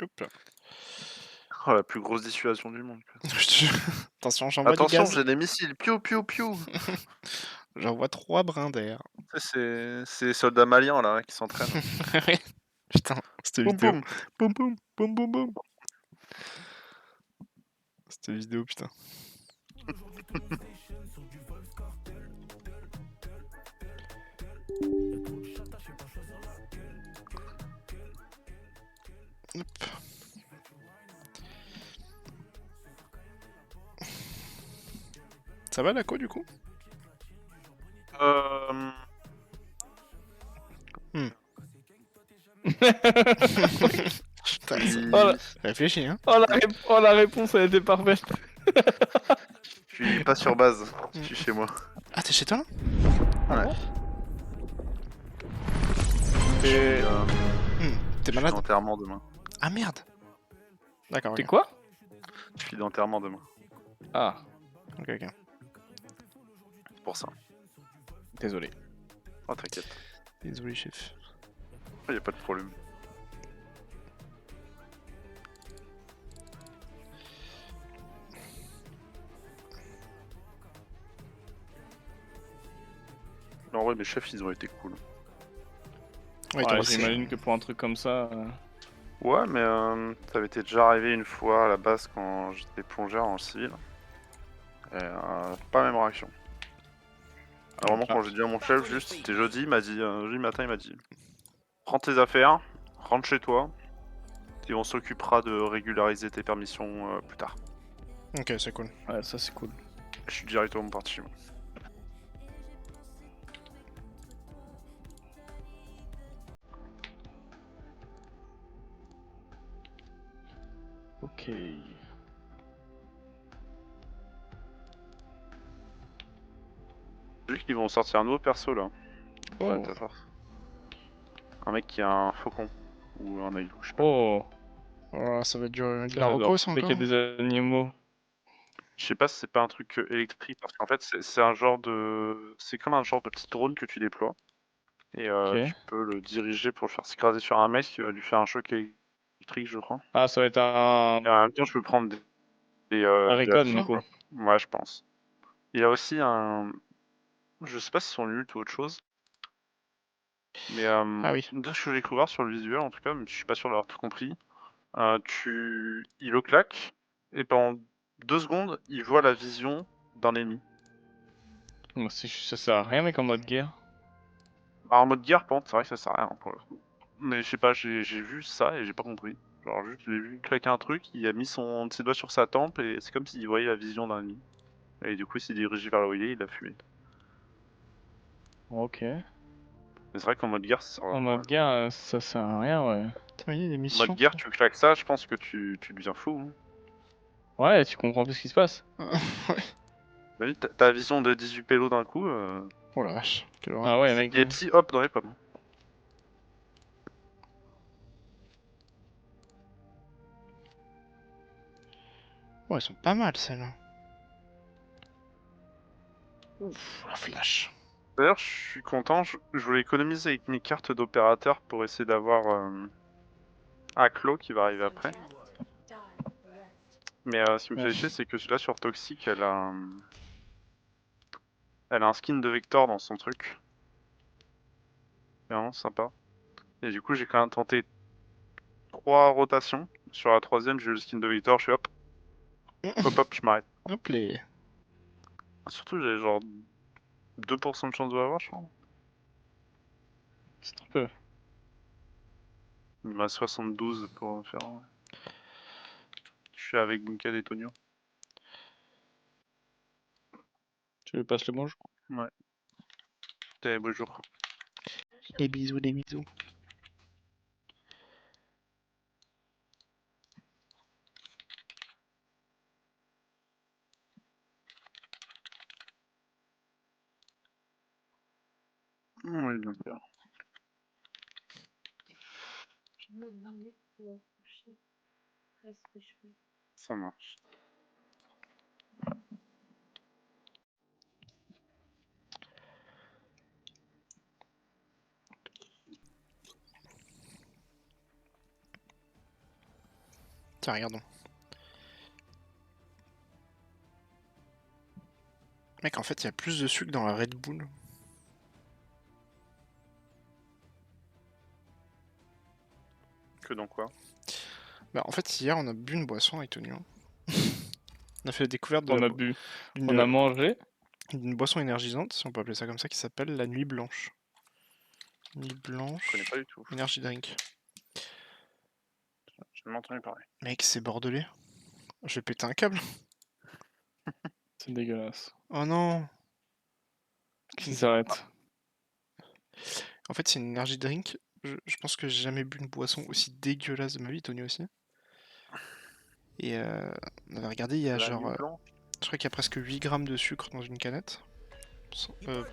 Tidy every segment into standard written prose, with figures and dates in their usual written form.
Hop. Oh, la plus grosse dissuasion du monde, quoi. Je te jure. Attention, j'envoie du Attention, gaz. j'ai des missiles, piou piou piou! J'envoie 3 brins d'air. Tu sais, c'est les soldats maliens là, qui s'entraînent. Ouais. Putain, cette Boum vidéo. boum! Boum boum, boum boum boum. Cette vidéo, putain. Hop. Ça va la co du coup? Hem, Putain, ça... puis Oh la, Réfléchis, hein. oh, la réponse, elle était parfaite. je suis pas sur base, je Mm. suis chez moi. Ah, t'es chez toi là? Ouais. Je suis, Et T'es je suis malade? d'enterrement demain. Ah merde. D'accord, t'es ok. quoi? Je suis d'enterrement demain, Ah, Ok, ok. c'est pour ça. désolé. Oh t'inquiète, Désolé, chef. y a pas de problème. Non, en vrai, mes chefs, ils ont été cool. Ouais, Ouais, c'est... j'imagine que pour un truc comme ça. Ouais, mais ça avait été déjà arrivé une fois à la base quand j'étais plongeur en civil. Et pas la même réaction. À un moment, quand j'ai dit à mon chef, juste, c'était jeudi, il m'a dit, jeudi matin, il m'a dit prends tes affaires, rentre chez toi, et on s'occupera de régulariser tes permissions plus tard. Ok, c'est cool. Ouais, ça c'est cool. Je suis directement parti. Moi. Ok. J'ai vu qu'ils vont sortir un nouveau perso là. Oh. Ouais, t'as ça. Un mec qui a un faucon. Ou un ailou, je sais pas. Oh. Oh, ça va être de la J'adore. reco, ça Dès qu'il encore? y a des animaux. Je sais pas si c'est pas un truc électrique, parce qu'en fait c'est un genre de. C'est comme un genre de petit drone que tu déploies. Et Ok. tu peux le diriger pour le faire s'écraser sur un mec qui va lui faire un choc électrique, je crois. Ah, ça va être Et en même temps, je peux prendre un des Recon du actions, coup. quoi. Ouais, je pense. Il y a aussi un. Je sais pas si c'est son ult ou autre chose. Mais Ah oui. de ce que j'ai découvert sur le visuel, en tout cas, mais je suis pas sûr d'avoir tout compris. Il le claque, et pendant 2 secondes, il voit la vision d'un ennemi. Moi, ça sert à rien, mec, en mode guerre. Alors, en mode guerre, par contre, c'est vrai que ça sert à rien pour le coup. Mais je sais pas, j'ai vu ça et j'ai pas compris. Genre, juste, j'ai vu claquer un truc, il a mis ses doigts sur sa tempe et c'est comme s'il voyait la vision d'un ennemi. Et du coup, il s'est dirigé vers là où il a fumé. Ok. Mais c'est vrai qu'en mode guerre, ça sert à En rien. mode guerre, ça sert à rien, ouais. T'imagines des En mode missions? guerre, tu claques ça, je pense que tu deviens fou. Hein. Ouais, tu comprends plus ce qui se passe. Ouais. T'as t'as la vision de 18 pélos d'un coup, Oh la vache, quelle horreur. Ah ouais, mec. il est petit hop dans les pommes. Oh, elles sont pas mal celles-là. Ouf, la flash. D'ailleurs, je suis content, je voulais économiser avec mes cartes d'opérateur pour essayer d'avoir Aklo qui va arriver après. Mais ce qui me Ouais. fait chier, c'est que celui-là sur Toxic, elle a un skin de Vector dans son truc. C'est vraiment sympa. Et du coup, j'ai quand même tenté 3 rotations. Sur la troisième, j'ai eu le skin de Vector, je suis hop, hop, hop, je m'arrête. Hop les... Surtout, j'ai genre 2% de chance de l'avoir, je crois. C'est un peu. Il m'a 72 pour faire. Je suis avec Bunkel et Tonio. Tu lui passes le bonjour? Ouais. T'es bonjour. Les bisous, les bisous. Oui, bien sûr. Ça marche. Tiens, regardons. Mec, en fait, il y a plus de sucre dans la Red Bull. Que dans quoi? Bah, en fait, hier, on a bu une boisson avec Tonio. On a fait la découverte On a bu, d'une on a mangé. d'une boisson énergisante, si on peut appeler ça comme ça, qui s'appelle la Nuit Blanche. Nuit Je connais Blanche, pas du tout. Energy Drink. J'ai jamais entendu parler. Mec, c'est bordelais. Je vais péter un câble. C'est dégueulasse. Oh non. Qui s'arrête? En fait, c'est une energy drink. Je pense que j'ai jamais bu une boisson aussi dégueulasse de ma vie, Tony aussi. Et on avait regardé, il y a La genre. nuit blanche. Je crois qu'il y a presque 8 grammes de sucre dans une canette. Je crois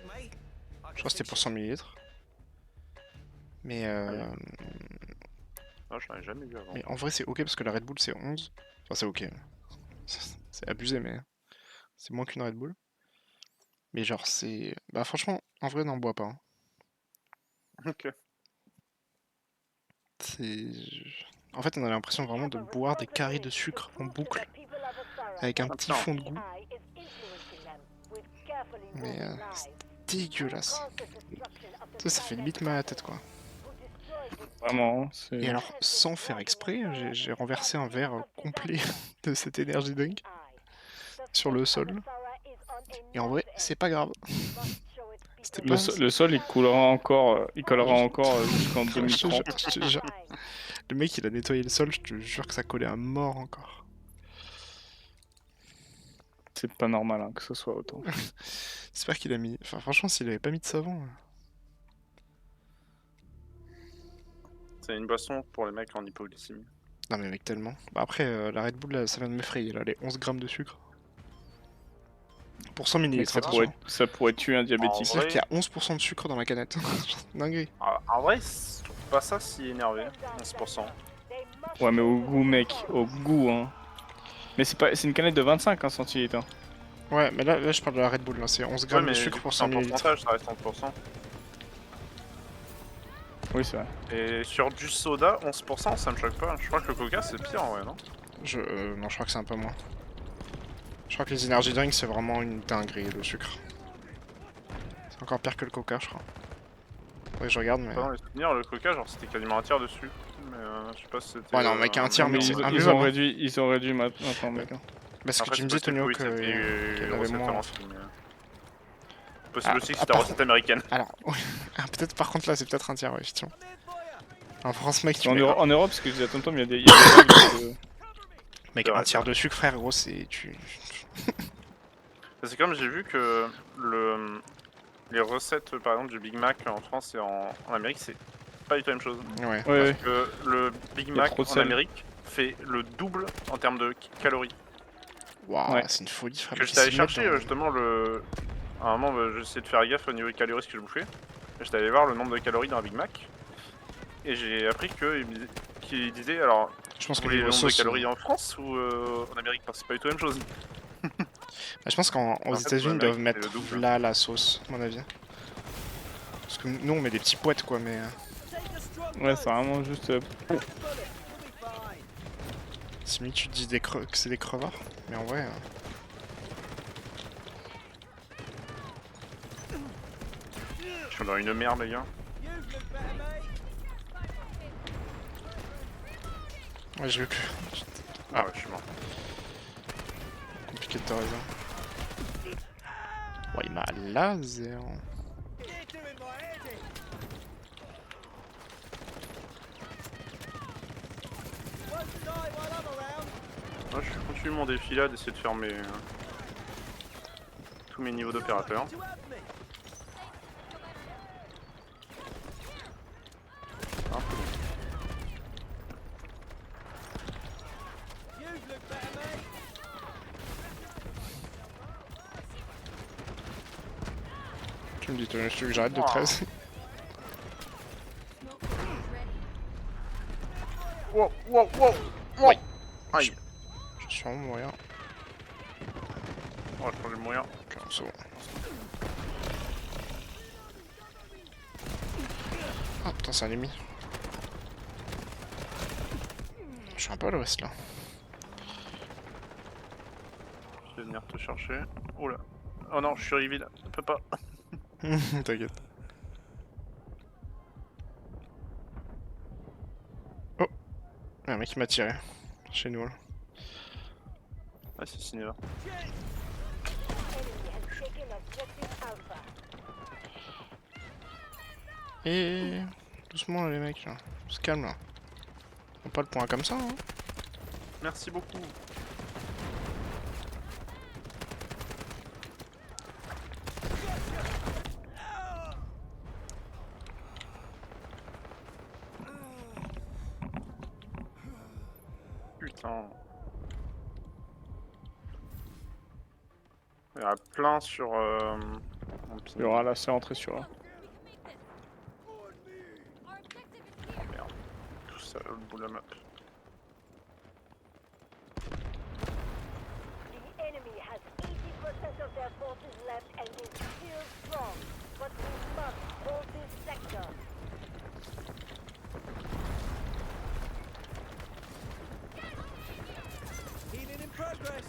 que c'était pour 100 millilitres. Mais, Non, j'en ai jamais vu avant. mais en vrai, c'est ok parce que la Red Bull c'est 11. Enfin, c'est ok. C'est abusé, mais c'est moins qu'une Red Bull. Mais genre, c'est. Bah, franchement, en vrai, n'en bois pas. Hein. Ok. C'est. En fait, on a l'impression vraiment de boire des carrés de sucre en boucle avec un petit fond de goût. Mais c'est dégueulasse. Tu sais, ça fait limite mal à la tête, quoi. Vraiment, c'est... Et alors, sans faire exprès, j'ai renversé un verre complet de cette energy drink sur le sol. Et en vrai, c'est pas grave. C'était pas... Le sol, il coulera encore, jusqu'en Je te 2030. jure, je te jure. Le mec, il a nettoyé le sol, je te jure que ça collait à mort encore. C'est pas normal hein, que ce soit autant. J'espère qu'il a mis... Enfin, franchement, s'il avait pas mis de savon... C'est une boisson pour les mecs en hypoglycémie. Non mais mec, tellement. Bah après, la Red Bull, là, ça vient de m'effrayer, là, les 11 grammes de sucre. Pour 100 Mais millilitres, ça pourrait tuer un diabétique. C'est-à-dire qu'il y a 11% de sucre dans la canette. Dinguerie. En vrai, je trouve pas ça si énervé. 11%. Ouais, mais au goût, mec, au goût, hein. Mais c'est une canette de 25 hein, centilitres. Hein. Ouais, mais là, je parle de la Red Bull, là, c'est 11 grammes de sucre pour 100 en millilitres. pourcentage, ça reste 30%. Oui, c'est vrai. Et sur du soda, 11%, ça me choque pas. Je crois que le coca, c'est pire en vrai, non? Non, je crois que c'est un peu moins. Je crois que les energy drinks, c'est vraiment une dinguerie, le sucre. C'est encore pire que le coca, je crois. Faudrait que je regarde, mais... Pas dans les souvenirs, le coca, genre c'était quasiment un tiers de sucre. Mais je sais pas si c'était. Ouais, non, mec, un tiers, non, mais Mais c'est ils imbuvable, ont hein. réduit maintenant, mec. Hein. Bah, ce que Après, tu me c'est dis, possible, Tonio, oui, qu'il c'était y en avait recette moins... avancée, mais... Possible aussi que ah, c'était par recette américaine. Alors, oui. Ah, peut-être, par contre, là, c'est peut-être un tiers, ouais, effectivement. En France, mec, tu En, mets... en Europe, parce que je disais à Tonton, il y a des règles de... Mec, C'est vrai, un tiers de sucre, frère, gros, c'est... C'est comme j'ai vu que les recettes, par exemple, du Big Mac en France et en Amérique, c'est pas du tout la même chose. Ouais. Ouais, Parce que le Big y a Mac trop de en sel. Amérique fait le double en termes de calories. Waouh, Ouais. c'est une folie, frère. Que mais j'étais allé ils s'y mettent chercher dans- justement le. À un moment, j'essayais de faire gaffe au niveau des calories ce que je bouffais. Et j'étais allé voir le nombre de calories dans un Big Mac. Et j'ai appris qu'il disait alors. Je pense Vous que voulez le niveau nombre de sauce... calories en France ou en Amérique? Parce que c'est pas du tout la même chose. Bah, je pense qu'aux En fait, États-Unis, ils en doivent Amérique, c'est mettre le double. là la sauce, à mon avis. Parce que nous, on met des petits poètes, quoi, mais... Ouais, c'est vraiment juste... C'est mieux que tu te dis que c'est des crevards, mais en vrai... Je suis dans une merde, les gars. Ouais, je veux que... Ah ouais, je suis mort. Compliqué de te raison. Ouais, il m'a laser. Moi, je continue mon défi là d'essayer de faire tous mes niveaux d'opérateur. Un peu long. Tu me dis, tu veux que j'arrête de Wow. 13? Wow, wow, wow, wow. Aïe. Je suis vraiment mourir. On va changer de moyen. Ok, c'est bon. Ah putain, c'est un ennemi. Je suis un peu à l'ouest là. vais venir te chercher. Oh là. Oh non, je suis reveal. Je peux pas. T'inquiète. Oh, un mec qui m'a tiré. Chez nous là. Ah, c'est signé là. Et doucement là, les mecs là. On se calme là. On pas le point comme ça hein. Merci beaucoup. Putain. Il y en a plein sur mon ping. Il y aura là, c'est rentré sur A. Tout ça au bout de la map. Healing in progress.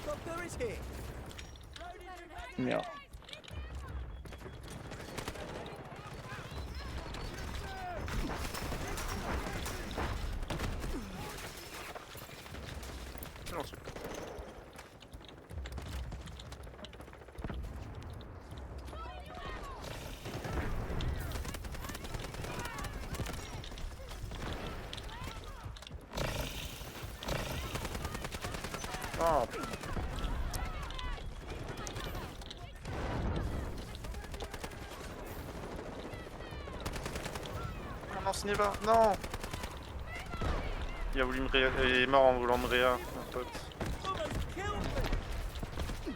Doctor is here. Merde. Non, c'est... Ah, non, ce n'est pas. Non. Il a voulu me réa... Il est mort en voulant me réa, mon pote. Almost killed me.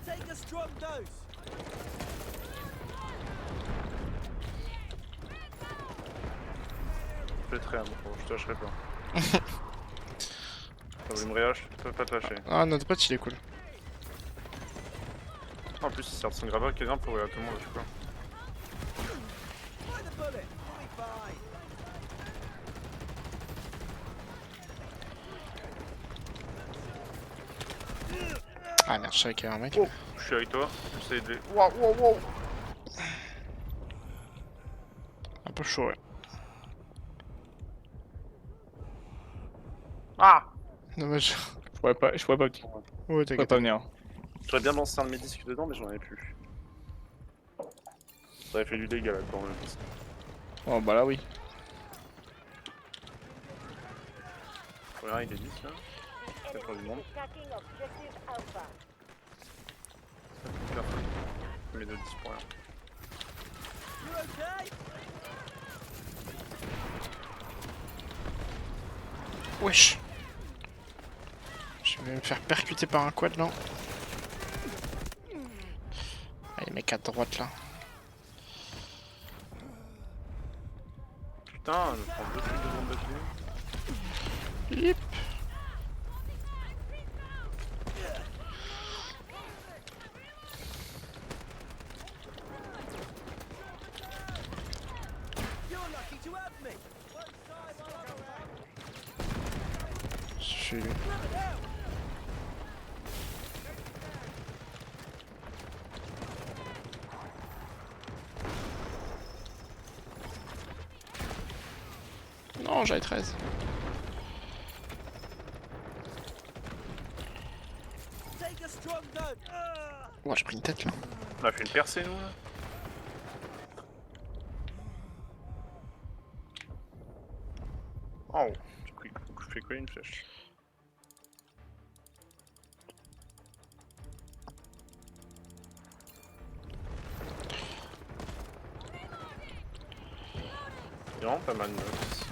Take a strong dose. Je vais te réa, mon pauvre, je te lâcherai pas. T'as voulu me réa, je peux pas te lâcher. Ah notre pote il est cool. En plus, il sert de son grabber qui est bien pour réa tout le monde, je sais pas. Find the bullet. We'll be fine. Ah merde je savais qu'il y avait un mec. Oh, je suis avec toi, j'essaie de... Waouh, waouh, waouh. Un peu chaud ouais. Ah. Dommage. Je pourrais pas, Ouais je pourrais t'inquiète. pas venir. J'aurais bien lancé un de mes disques dedans, mais j'en avais plus. Ça aurait fait du dégât là quand même. Oh bah là oui. Regarde, il est 10 là. C'est pas du monde. Personne. Mais de 10 pour rien. You okay? Wesh. Je vais me faire percuter par un quad là. Ah les mecs à droite là. Putain, je prends 2 trucs de bombe d'affilée. Yip. You're lucky to have me. One side while I'm around. Je suis... Grab it out. Non j'avais 13. Take a strong dose. Ouais j'ai pris une tête là. On a fait une percée nous là. Oh, j'ai fait quoi une flèche. Il y a vraiment pas mal de notes.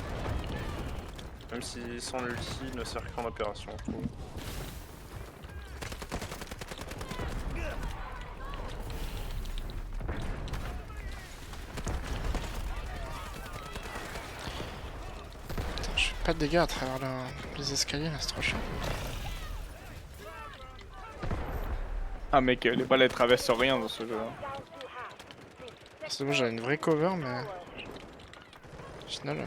Même si son ulti ne sert qu'en opération, je trouve. pas de dégâts à travers les escaliers là, c'est trop chiant. Ah mec, les balles elles traversent rien dans ce jeu. C'est dommage, j'avais une vraie cover, mais. Au final.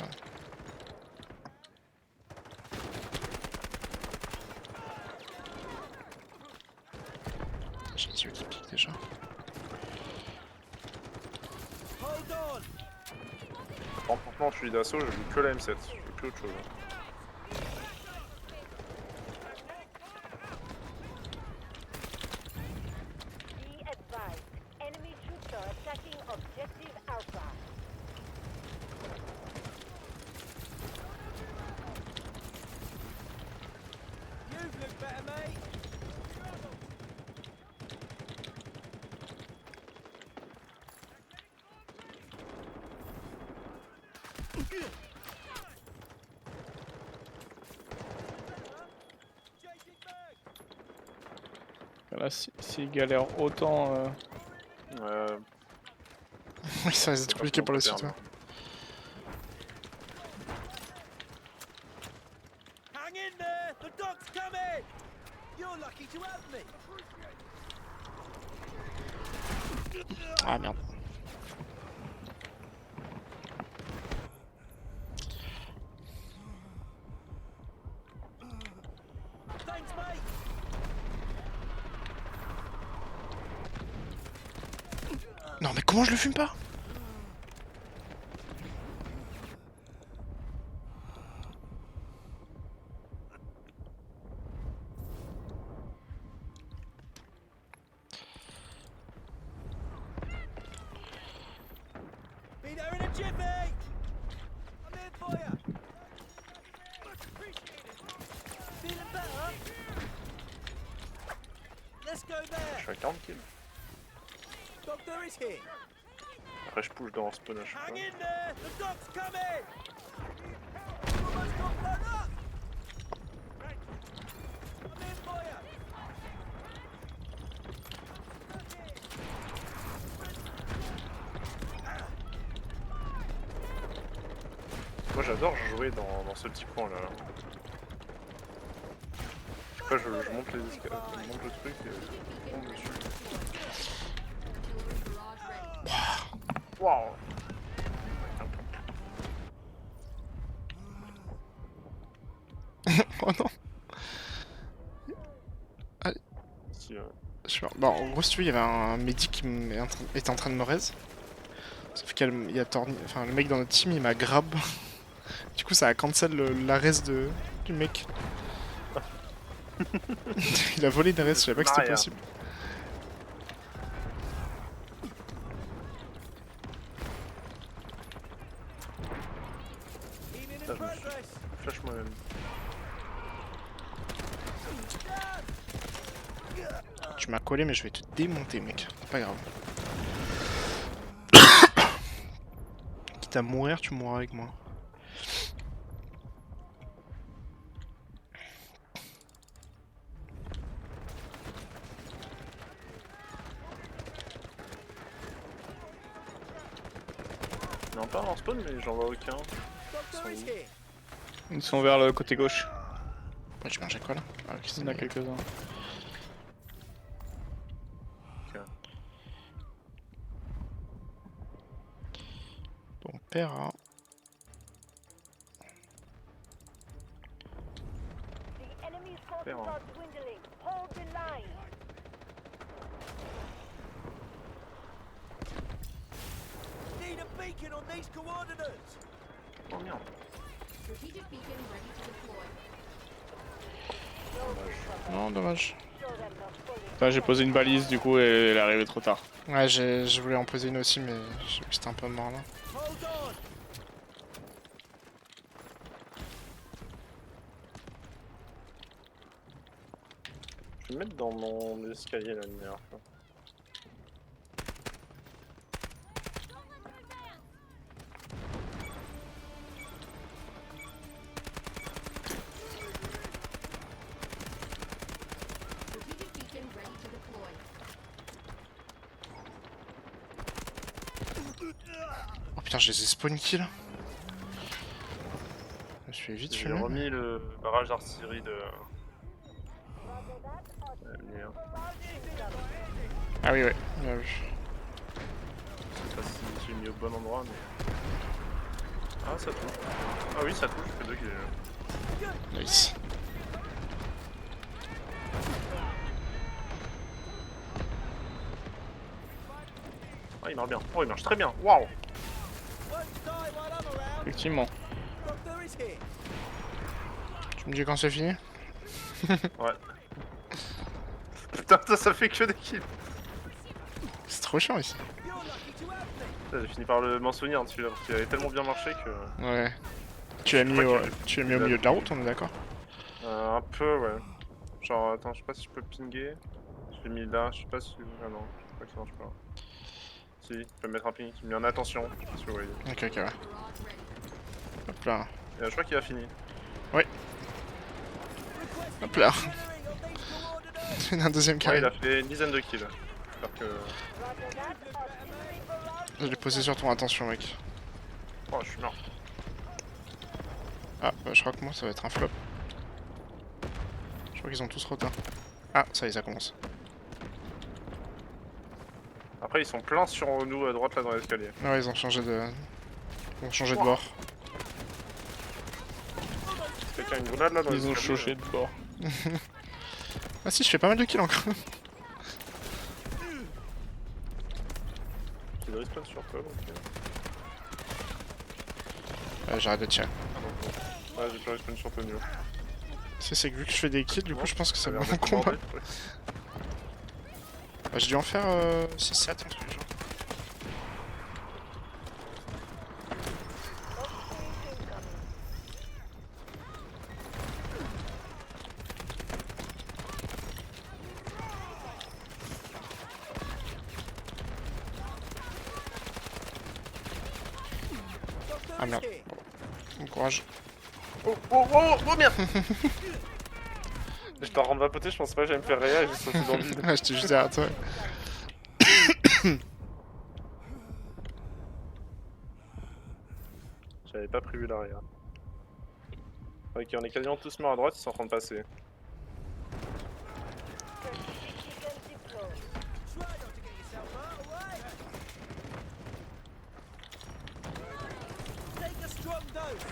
J'ai 18 qui pique déjà. Hold on. Bon, franchement, je suis d'assaut, je joue que la M7, je fais plus autre chose. Be advised, enemy troops are attacking objective Alpha. You look better, mate. Changing mag. Là, s'ils galèrent autant. Oui, ça risque d'être compliqué pour la suite. Ouais. Hang in there. The dog's coming. You're lucky to have me. Ah merde. Thanks, mate. Non, mais comment je le fume pas? Be there in a jiffy. I'm in for you. Much appreciated. Feeling better? Let's go Je there. suis à 40 kills. Doctor is here. Après, je push dans spawn à chaque Hang fois. in there. The dog's coming. Almost got blown up. I'm in for you. Moi, j'adore jouer dans ce petit coin là. Je sais pas, je monte les escaliers, je monte le truc et je tombe dessus. Waouh! Oh non! Si, Je sais pas. Bon, en gros, si tu veux, il y avait un médic qui était en train de me raise. Sauf qu'il y a enfin, le mec dans notre team, il m'a grab. Du coup, ça a cancel la raise du mec. Il a volé une raise, je savais pas que c'était Maria. possible. Healing in Putain, je me suis progress. flash moi-même. Tu m'as collé, mais je vais te démonter, mec. C'est pas grave. Quitte à mourir, tu mourras avec moi. Il y en a pas en spawn, mais j'en vois aucun. Doctor is here. Ils sont vers le côté gauche. Ouais, tu mangeais quoi là? Ah, ok, Il y c'est en a bien. quelques-uns. Ton père a... The enemy's forces Fair. are dwindling. Hold the line. Need a beacon on these coordinates. Oh merde. Strategic beacon ready to deploy. Non, dommage. Show them the full Enfin, j'ai posé une balise du coup et elle est arrivée trop tard. Ouais, je voulais en poser une aussi, mais j'ai vu que c'était un peu mort là. Hold on. Je vais me mettre dans mon escalier là, une dernière fois. Strategic beacon ready to deploy. Oh putain, je les ai spawn kill. Je me suis fait vite J'ai fumer. remis le barrage d'artillerie de. Merde. Ah oui, ouais, bien vu. Je sais pas si j'ai mis au bon endroit, mais. Ah, ça touche. Ah oui, ça touche, je fais 2 kills. Nice. Ah, il marche bien. Oh, il marche très bien. Waouh! Won't die while I'm around. Effectivement. Doctor is here. Tu me dis quand c'est fini? Ouais. Putain, ça fait que des kills. C'est trop chiant ici. You're lucky to have me. Putain, j'ai fini par m'en souvenir de celui-là parce qu'il avait tellement bien marché que. Ouais. Tu l'as mis, crois tu l'as mis au milieu de la route, on est d'accord? Un peu, ouais. Genre, attends, je sais pas si je peux pinguer. Je l'ai mis là, je sais pas si. Ah non, je crois que ça marche pas. Si, tu peux mettre un ping, tu me mets en attention, je sais pas si vous voyez. Ok, ok, ouais. Barrage ready. Hop là. Et je crois qu'il a fini. Hop là. Clearing of these coordinates. Il y en a un deuxième qui Ouais, il arrive. a fait une dizaine de kills. J'espère que. Je l'ai posé sur ton attention, mec. Oh, je suis mort. Ah, bah, je crois que moi ça va être un flop. Je crois qu'ils ont tous retard. Ah, ça y est, ça commence. Après, ils sont pleins sur nous à droite là dans l'escalier. Ah ouais, ils ont changé de. Ils ont changé de bord. Quelqu'un a une grenade là dans Ils ont l'escalier. chauché de bord. Ah si, je fais pas mal de kills encore. Qui doit respawn sur toi donc. J'arrête de tirer. Ouais, j'ai plus respawn sur toi, Nio. C'est que vu que je fais des kills, du coup je pense que c'est Ça a bon l'air d'être combat. bordé, ouais. Bah, j'ai dû en faire 6-7, un truc du genre. Doctor Ah is merde. here. Bon courage. Oh, oh, oh, oh merde! Je t'en rendre vapoter, je pense pas que j'allais me faire réa et j'ai sauté dans le vide. Ah, j'étais juste derrière toi. J'avais pas prévu l'arrière. Ok, on est quasiment tous morts à droite, ils sont en train de passer. Try not to get yourself hurt away. Take a strong dose.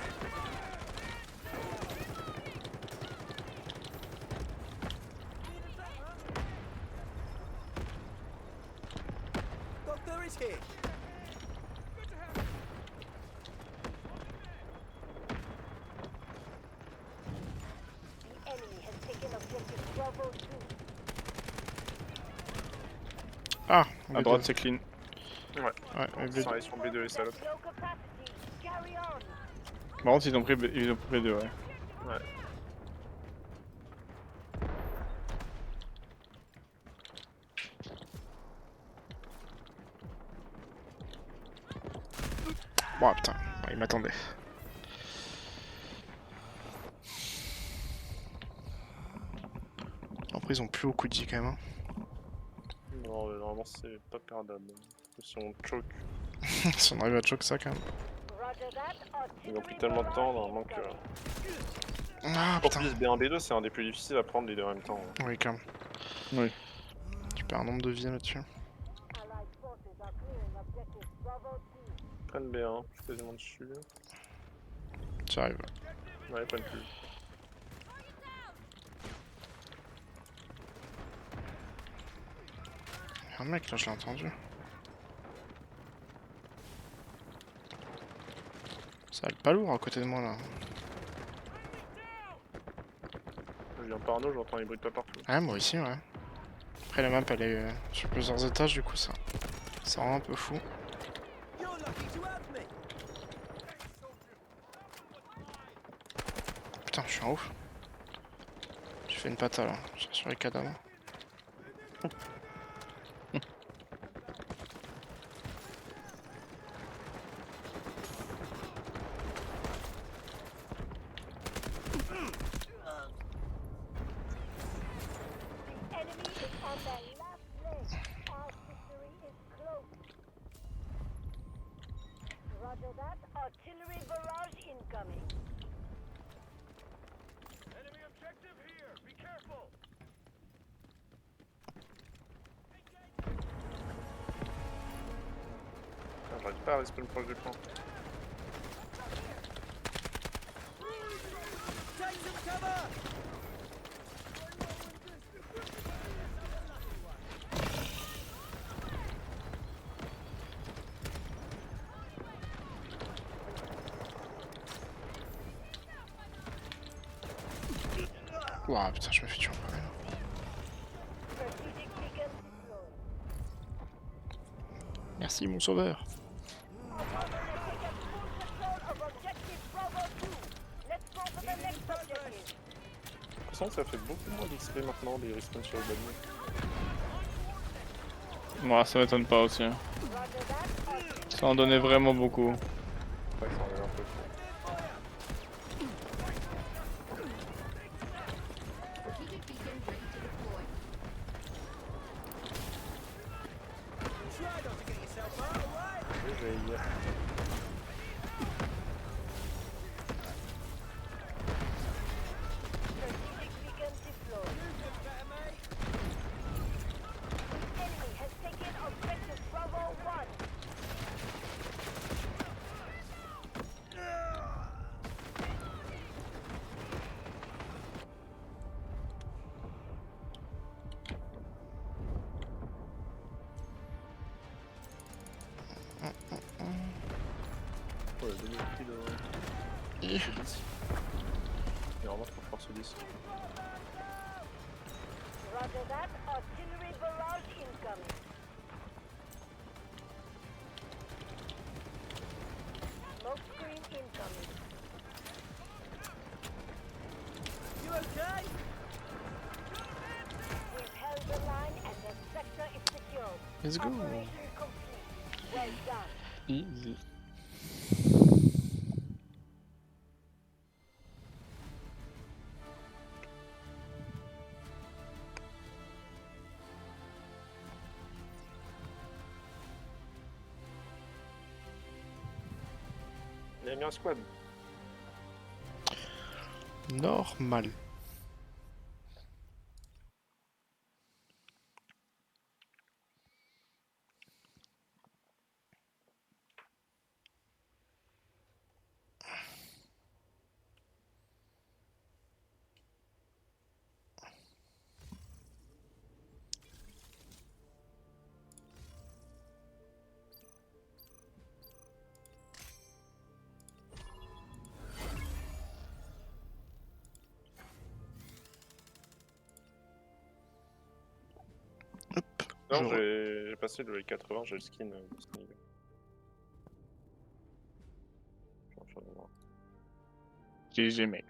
Doctor is here. The enemy has taken objective Bravo 2. Ah, À droite, c'est clean. Ouais, Ils sont allés sur B2 les salopes. Low capacity. Carry on. Par contre, ils ont pris deux, ouais. Ouais. Bon, putain, il m'attendait. Après, ils ont plus beaucoup de vie quand même. Hein. Non, normalement c'est pas perdable. Si on choke, Si on arrive à choc ça quand même. Roger that. ils ont pris tellement de temps normalement que. Ah En putain. plus, B1, B2 c'est un des plus difficiles à prendre les deux en même temps. Oui, quand même. Oui. Tu perds un nombre de vies là-dessus. Allied forces are clearing objective Bravo 2. Prenne B1, je suis quasiment dessus. Tu arrives. Ouais, prenne plus. Un mec là, je l'ai entendu. Ça va être pas lourd à côté de moi là. Je viens parano, j'entends les bruits de pas partout. Ouais, moi aussi, ouais. Après, la map elle est sur plusieurs étages, du coup, ça rend un peu fou. You're lucky to have me. Putain, je suis en ouf. J'ai fait une pata là, sur les cadavres. The enemy is on their last leg. Our victory is close. Roger that. Artillery barrage incoming. J'arrive pas à respawn proche du camp. Take some cover! Ouah, putain, je me fais tuer en même. Strategic beacon deployed. Merci, mon sauveur. Our partner has taken full control of objective Bravo 2. Let's go for the next objective. J'ai l'impression que ça fait beaucoup moins d'XP maintenant, les respawns sur le ballon. Moi, ça m'étonne pas aussi. Hein. Roger that. Artillery Ça en donnait vraiment beaucoup. Ouais, ça en est un peu. Strategic beacon ready to deploy. Try not to get yourself hurt, alright? Réveille. strategic beacon deployed. Better, mate. The enemy has taken objective Bravo 1. Ouais, donner le prix de. Ih. 10. Et vraiment trop fort ce 10. Roger that. Artillery barrage incoming. Smoke screen incoming. You okay? We've held the line and the sector is secured. Let's go. Operation complete. Well done. Easy. Il a mis un squad. Normal. Non, Je- j'ai passé le level 80, j'ai le skin de ce niveau. Je suis en train de voir. GG, mec.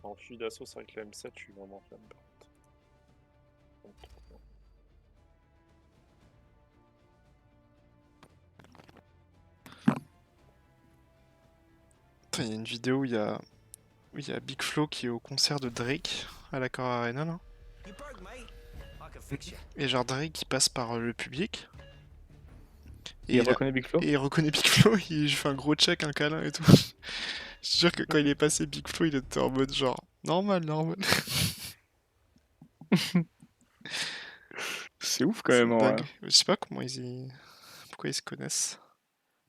En fusil d'assaut, c'est vrai que la M7, je suis vraiment fan. Par contre. Putain, il y a une vidéo où il y a Big Flo qui est au concert de Drake à la Core Arena là. Et genre Drake il passe par le public. Il reconnaît Big Flo. Et il reconnaît Big Flo, il fait un gros check, un câlin et tout. Je suis sûr que quand il est passé Big Flo, il était en mode genre normal. C'est ouf quand C'est même. En dingue. vrai. Je sais pas comment pourquoi ils se connaissent.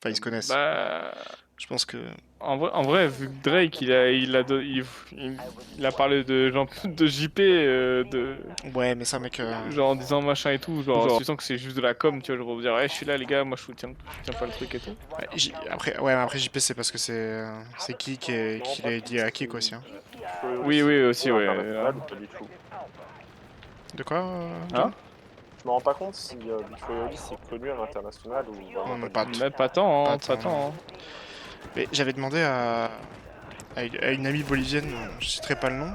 Enfin ils se connaissent. Bah, Je pense que en vrai, vu que Drake, il a parlé de de JP, ouais mais ça mec. genre en disant machin et tout, genre tu sens que c'est juste de la com, tu vois, genre dire, ouais, je suis là les gars, moi je soutiens pas le truc et tout. Ouais, après JP c'est parce que c'est qui l'a dit à qui quoi aussi. Hein. Oui, aussi, ouais. International ou pas du tout. De quoi Hein? Je me rends pas compte si Big Flo et Oli c'est connu à l'international ou vraiment mais pas pas du Mais pas tant, hein, Pas pas tant. tant. Hein. Mais j'avais demandé à une amie bolivienne, je citerai pas le nom.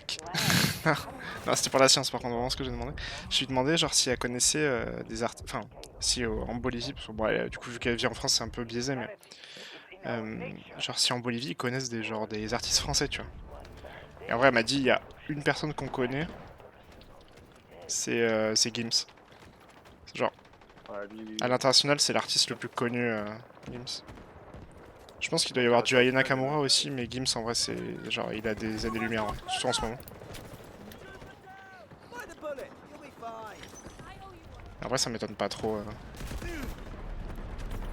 Qui- non, c'était pour la science par contre, vraiment ce que j'ai demandé. Je lui ai demandé genre si elle connaissait des artistes. Enfin, si en Bolivie, parce que bon, du coup, vu qu'elle vit en France, c'est un peu biaisé, mais. Genre si en Bolivie ils connaissent des artistes français, tu vois. Et en vrai, elle m'a dit il y a une personne qu'on connaît, c'est Gims. Genre, Ouais, lui, à l'international, c'est l'artiste le plus connu, Gims. Je pense qu'il doit y avoir du Aya Nakamura aussi, mais Gims en vrai, c'est genre il a des années-lumière, hein, surtout en ce moment. By the bullet, you'll be fine. En vrai, ça m'étonne pas trop.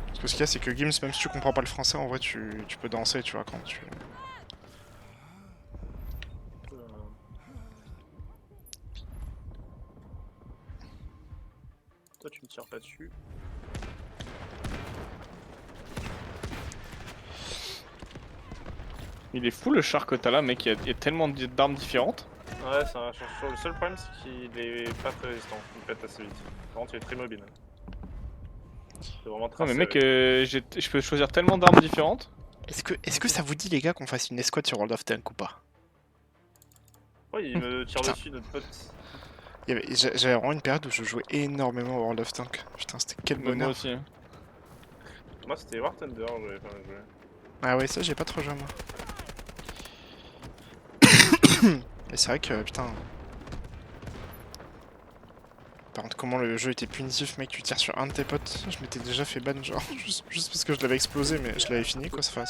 Parce que ce qu'il y a, c'est que Gims, même si tu comprends pas le français, en vrai, tu peux danser, tu vois, quand tu. Toi, tu me tires pas dessus. Il est fou le char que t'as là, mec, il y a tellement d'armes différentes. Ouais, c'est un change. Le seul problème, c'est qu'il est pas très résistant. Il pète assez vite. Par contre, il est très mobile. C'est vraiment très Non mais mec, serré. je peux choisir tellement d'armes différentes. Est-ce que ça vous dit, les gars, qu'on fasse une escouade sur World of Tanks ou pas? Ouais, il me tire Putain. dessus, notre pote. J'avais vraiment une période où je jouais énormément à World of Tanks. Putain, c'était quel Moi bonheur. aussi. Moi, c'était War Thunder, j'avais pas mal joué. Ah ouais, ça j'ai pas trop joué moi. Et c'est vrai que putain. Par contre, comment le jeu était punitif, mec, tu tires sur un de tes potes. Je m'étais déjà fait ban, genre, juste parce que je l'avais explosé, mais je l'avais fini quoi, ça fait. Là.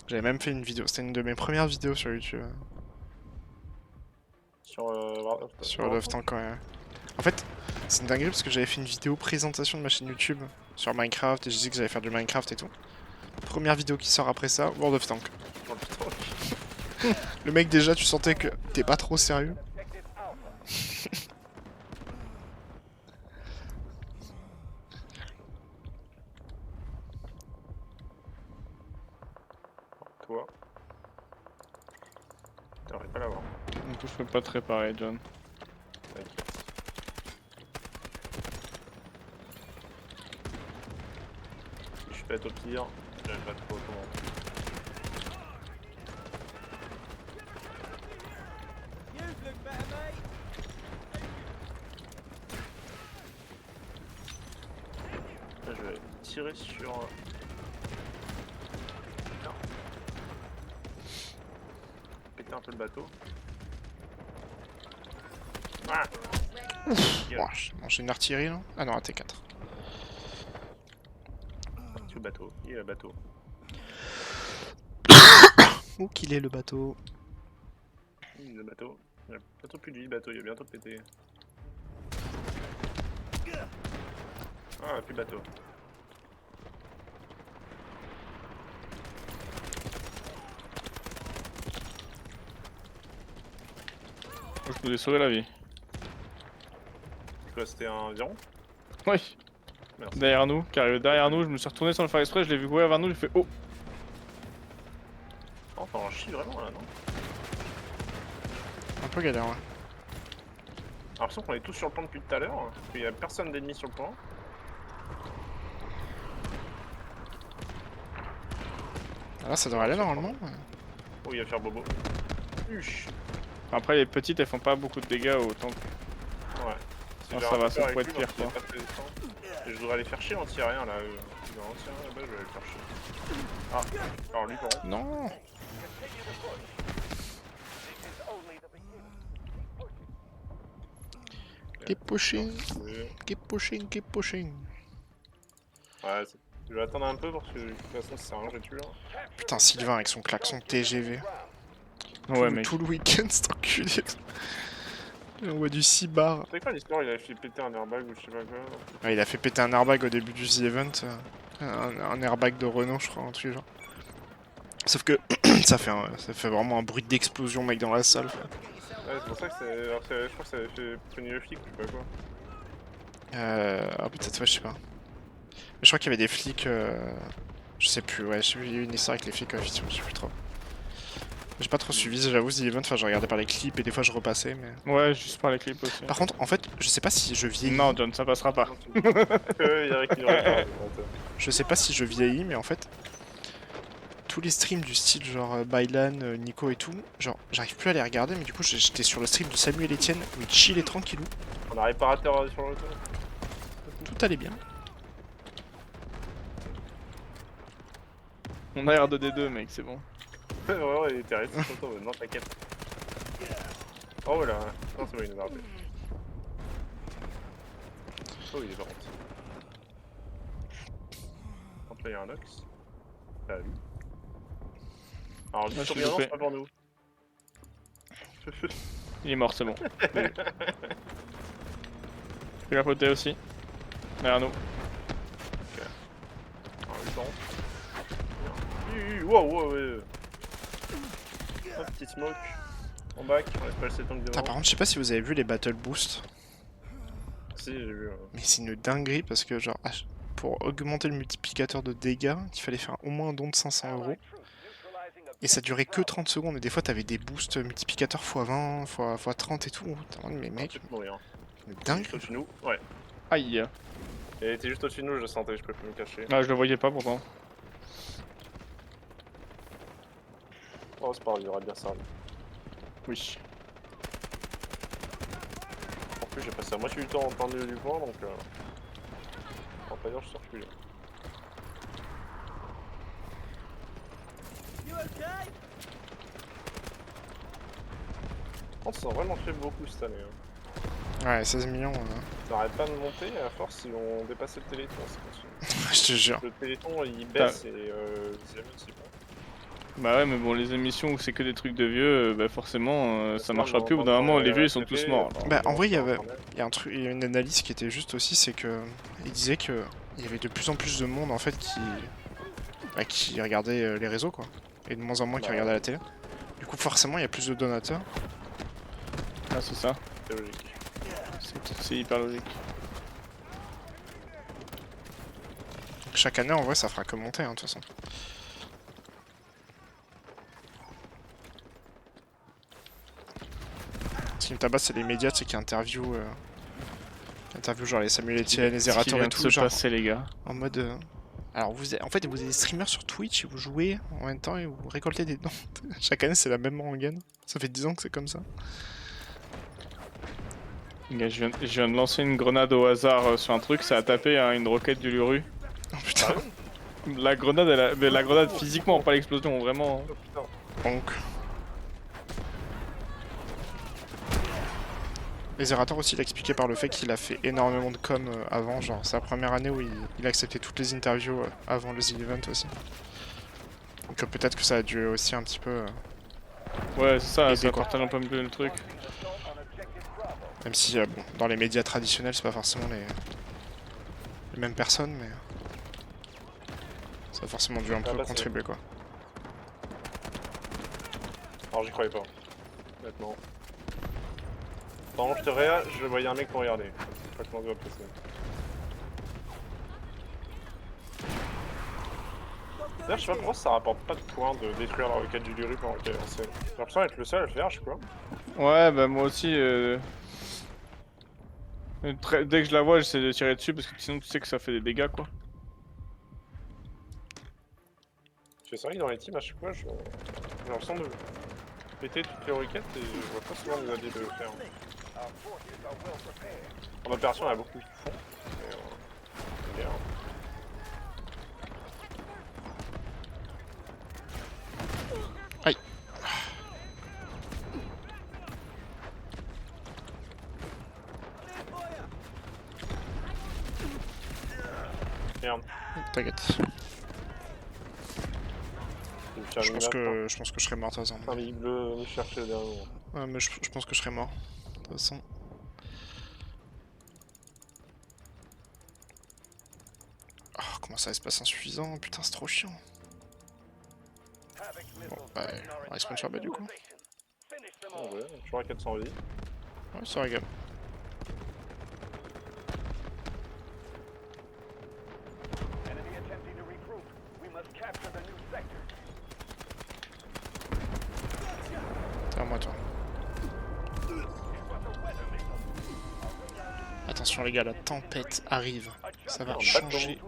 J'avais même fait une vidéo, c'était une de mes premières vidéos sur YouTube. Sur War Sur World of Tanks, ouais. En fait, c'est une dinguerie parce que j'avais fait une vidéo présentation de ma chaîne YouTube sur Minecraft et je disais que j'allais faire du Minecraft et tout. Première vidéo qui sort après ça, World of Tanks. Oh, putain. Le mec déjà tu sentais que t'es pas trop sérieux. Toi. T'aurais pas l'avoir. Du coup, je peux pas te réparer, John. T'inquiète. Si je pète au pire, j'aime pas trop comment. You look better, mate. Là, je vais tirer sur. Non. Péter un peu le bateau. Ah. Ouah, j'ai une artillerie là. Ah non, un T4. Sur le bateau. Il est le bateau. Où qu'il est le bateau? Le bateau. Il y a bientôt plus de vie, le bateau. Il va bientôt péter. Ah, plus de bateau. Je vous ai sauvé la vie. Quoi, c'était un avion? Oui, Merci. derrière nous, qui arrive derrière nous, je me suis retourné sans le faire exprès, je l'ai vu courir vers nous, j'ai fait oh. Oh, t'en chie vraiment là, non? Un peu galère, ouais. J'ai l'impression qu'on est tous sur le pont depuis tout à l'heure, qu'il y a personne d'ennemis sur le pont. Là, ça devrait aller normalement. Oh, il va faire bobo. Huch. Après, les petites, elles font pas beaucoup de dégâts autant que. Ouais. Si Ah, j'ai ça un va, peu ça peur pourrait avec être lui, pire, parce qu'il est pas très résistant. Et je voudrais aller faire chier l'anti-aérien là. Il va anti-aérien là-bas, je vais aller le faire chier. Ah, alors lui, par contre. Non. Keep pushing, keep pushing, keep pushing. Ouais, je vais attendre un peu parce que de toute façon, ça sert à rien, je vais tuer. Putain, Sylvain avec son klaxon TGV. Ouais, mec. Tout le week-end, cet enculé. Il envoie du 6 bars. C'est quoi l'histoire? Il a fait péter un airbag ou je sais pas quoi. Ouais, il a fait péter un airbag au début du The Event. Un airbag de Renault, je crois, un truc genre. Sauf que ça fait vraiment un bruit d'explosion, mec, dans la salle. Ouais, c'est pour ça que c'est. Alors, je crois que ça avait fait prévenir le flic ou je sais pas quoi. Ah, peut-être, ouais, je sais pas. Mais je crois qu'il y avait des flics. Je sais plus, ouais, j'ai eu une histoire avec les flics, effectivement, je sais plus trop. J'ai pas trop suivi, j'avoue, The Event, enfin, je regardais par les clips et des fois je repassais, mais. Ouais, juste par les clips aussi. Par contre, en fait, je sais pas si je vieillis. Non, John, ça passera pas. Je sais pas si je vieillis, mais en fait, tous les streams du style genre Bailan, Nico et tout, genre j'arrive plus à les regarder, mais du coup j'étais sur le stream de Samuel Etienne où il chill et tranquillou, On a réparateur sur le tour. tout allait bien. On a R2D2, mec, c'est bon. Vraiment, il était resté content, non, t'inquiète. Oh là, non, c'est bon, il nous a raté. Oh, il est gentil. Hop là, il y a un ox. Ah, lui. Alors, lui, Ah, je sur l'ai bien, loupé. c'est pas pour nous. Il est mort, c'est bon. Fais la poter aussi. Derrière nous. Alors, lui, par contre. Wow, wow, ouais. Hop, petit smoke. En back, on laisse pas le 7 ans de Putain, par contre, je sais pas si vous avez vu les battle boosts, Si, j'ai vu. mais c'est une dinguerie parce que genre pour augmenter le multiplicateur de dégâts, il fallait faire au moins un don de 500 €. Et ça durait que 30 secondes, et des fois t'avais des boosts multiplicateurs x20, x30 et tout. T'es en mode, mais mec, Peut mourir. mais dingue. Juste au-dessus de nous, ouais. Aïe. Il était juste au-dessus de nous, je le sentais, je peux plus me cacher. Ah, je le voyais pas pourtant. Oh, c'est pas grave, il aura bien ça. Oui. En plus, j'ai passé la moitié du temps en plein milieu du point, donc. En pas dire, je suis reculé. You okay? Je pense qu'ils ont vraiment fait beaucoup cette année. Hein. Ouais, 16 millions, Ça arrête pas de monter, et à force, ils vont dépasser le téléthon, c'est possible. je te jure. Le téléthon, il baisse et les amis aussi. Quoi. Bah ouais, mais bon, les émissions où c'est que des trucs de vieux, bah forcément, ça marchera Dans- plus. Au bout dans- d'un dans moment, les les vieux ils sont RTP, tous morts. enfin, Bah, en dans- vrai, il y sur avait- Internet. Il y a une analyse qui était juste aussi, c'est que il disait que il y avait de plus en plus de monde en fait qui regardait les réseaux quoi, et de moins en moins qui Bah, regardait la télé. Du coup, forcément, il y a plus de donateurs. Ah, c'est ça. C'est logique. C'est hyper logique. Donc, chaque année, en vrai, ça fera que monter, hein, de toute façon. Ce qui me tabasse, c'est les médias, tu sais, qui interviewent genre les Samuel Etienne, les Ce qui Zerator vient et de tout, se genre passer, les gars. en mode. Alors, en fait, vous êtes des streamers sur Twitch et vous jouez en même temps et vous récoltez des dons. Chaque année, c'est la même rengaine. Ça fait 10 ans que c'est comme ça. Les gars, je viens de lancer une grenade au hasard sur un truc, ça a tapé une roquette du Luru. Oh putain, La grenade, mais la grenade physiquement, pas l'explosion, vraiment. Oh putain. donc. Les Zerator aussi, il a expliqué par le fait qu'il a fait énormément de com avant, genre c'est la première année où il a accepté toutes les interviews avant le The Event aussi. Donc peut-être que ça a dû aussi un petit peu. Ouais, c'est ça, Aider, ça quoi. partage un peu mieux le truc. Même si, bon, dans les médias traditionnels, c'est pas forcément les mêmes personnes, mais. Ça a forcément dû un peu bah, contribuer quoi. Alors, j'y croyais pas. Honnêtement. Pendant que je te réa, je voyais un mec me regarder. Je sais pas comment je dois passer. D'ailleurs, je sais pas pourquoi ça rapporte pas de points de détruire la roquette du Luru pendant qu'elle est lancée. J'ai l'impression d'être le seul à le faire, je sais pas. Ouais, bah moi aussi, dès que je la vois, j'essaie de tirer dessus parce que sinon tu sais que ça fait des dégâts quoi. que c'est vrai que dans les teams, à chaque fois, j'ai l'impression de péter toutes les requêtes et je vois pas souvent les alliés le faire. En opération, il y en a beaucoup qui font. Mais, Aïe. Merde. T'inquiète. Je Je pense que je serais mort de toute façon. Un big bleu me chercher derrière. Ouais, mais je pense que je serais mort. De toute façon. Oh, comment ça va se passer insuffisant? Putain, c'est trop chiant. Bon, bah, on respawn sur B du coup. Oh ouais, toujours à 400 vies. Ouais, ça régale. T'es à moi, toi. Attention les gars, la tempête arrive. Ça va changer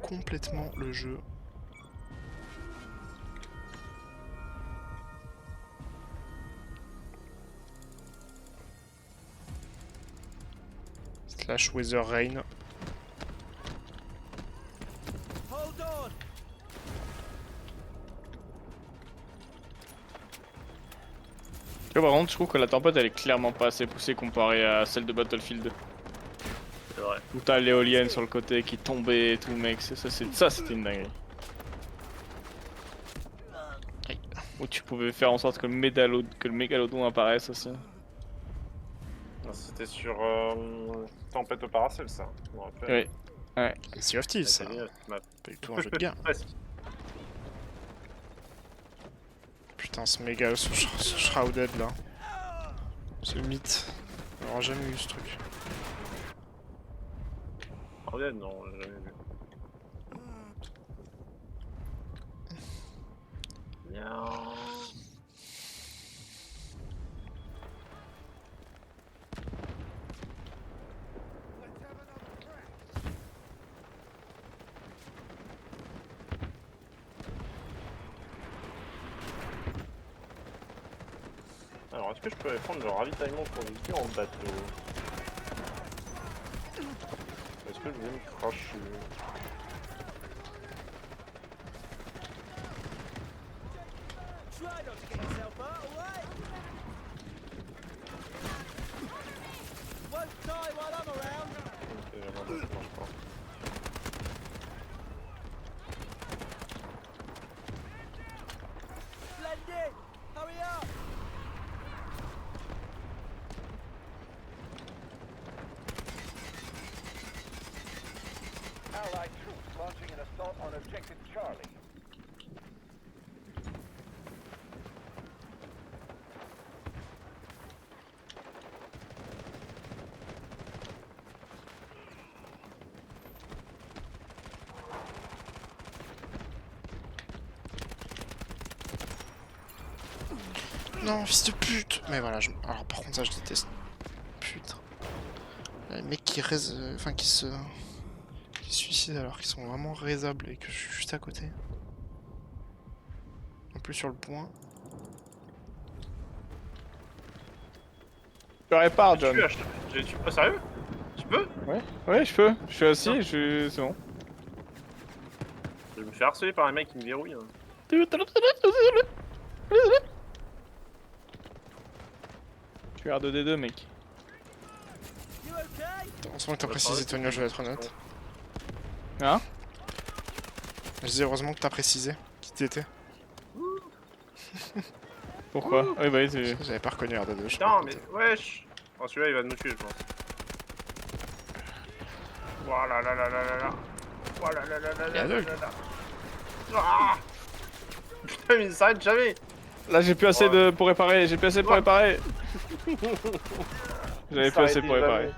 complètement le jeu. Slash Weather Rain. Hold on. Tu vois, par contre, je trouve que la tempête elle est clairement pas assez poussée comparée à celle de Battlefield. C'est vrai. Où t'as l'éolienne sur le côté qui tombait et tout, mec. Ça, c'était une dinguerie. Aïe. Où tu pouvais faire en sorte que le mégalodon apparaisse aussi. C'était sur Tempête au Paracel, ça. Je me rappelle. Oui. Ouais. Sea of Thieves, ça. C'est bien, cette map. Pas du tout un jeu de guerre. Presque. Putain, ce méga ce Shrouded là. Ce mythe. On aura jamais eu ce truc. Ardennes, non, j'ai jamais vu. Bien. Alors, est-ce que je peux prendre le ravitaillement pour les yeux en bateau? Est-ce que je vais me cracher? Try not to get yourself out, alright? Won't die while I'm around. Ok, j'avais un bateau, ça marche pas. Splendid. Hurry up. Allied troops launching an assault on objective Charlie. Non, fils de pute! Mais voilà, alors par contre ça je déteste. Putain. Les mecs qui enfin qui se suicident alors qu'ils sont vraiment raisables et que je suis juste à côté. En plus sur le point. Je répare, John. Tu peux, sérieux? Tu peux? Ouais, je peux. Je suis assis, c'est bon. Je vais me faire harceler par un mec qui me verrouille. Hein. Je suis R2D2, mec. You okay? Heureusement que t'as précisé Tonio, je vais être honnête. Hein? Je disais heureusement que t'as précisé qui t'étais. Pourquoi? Oui, bah oui, c'est... J'avais pas reconnu R2D2. je sais Non, pas mais pourquoi. wesh! Oh, celui-là il va nous tuer, je pense. Voilà, là, là, là, là, là. Voilà, là, là, là, Il est là, aveugle. là, là. Ah putain, mais il s'arrête jamais! Là, j'ai plus assez pour réparer, j'ai plus assez pour réparer. J'avais plus assez pour réparer.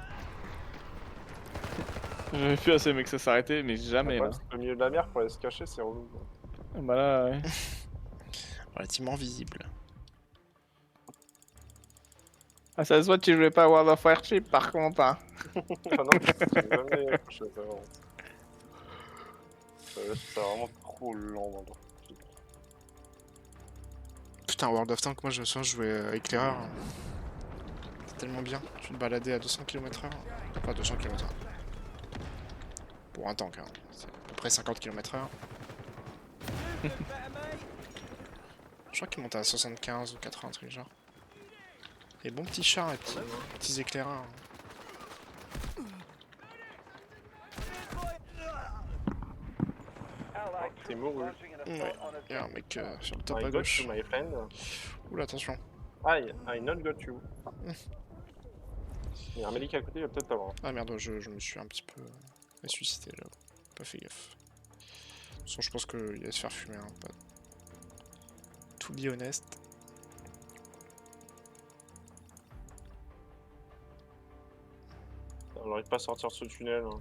J'avais plus assez, mec, ça s'arrêtait, mais jamais là. Au milieu de la mer pour aller se cacher, c'est relou. Bah là, ouais. Relativement visible. Ah, ça se voit que tu jouais pas à World of Warship par contre, hein. Ah non, j'ai jamais accroché ça, vraiment. C'est vraiment trop lent dans le Putain, World of Tanks, moi je jouais éclaireur. C'est tellement bien. Tu te baladais à 200 km/h. Enfin, 200 km/h. Pour un tank, hein. C'est à peu près 50 km/h. Je crois qu'il montait à 75 ou 80, un truc genre. Et bons petits chars et petits éclaireurs. T'es mouru. Ouais, il y a un mec sur le top I à got gauche. you, my friend. Oula, attention. I not got you. Il y a un médic à côté, il va peut-être t'avoir. Ah merde, je me suis un petit peu ressuscité là. Pas fait gaffe. De toute façon, je pense qu'il va se faire fumer. Hein, pas... To be honest. On n'arrive pas à sortir de ce tunnel. Hein.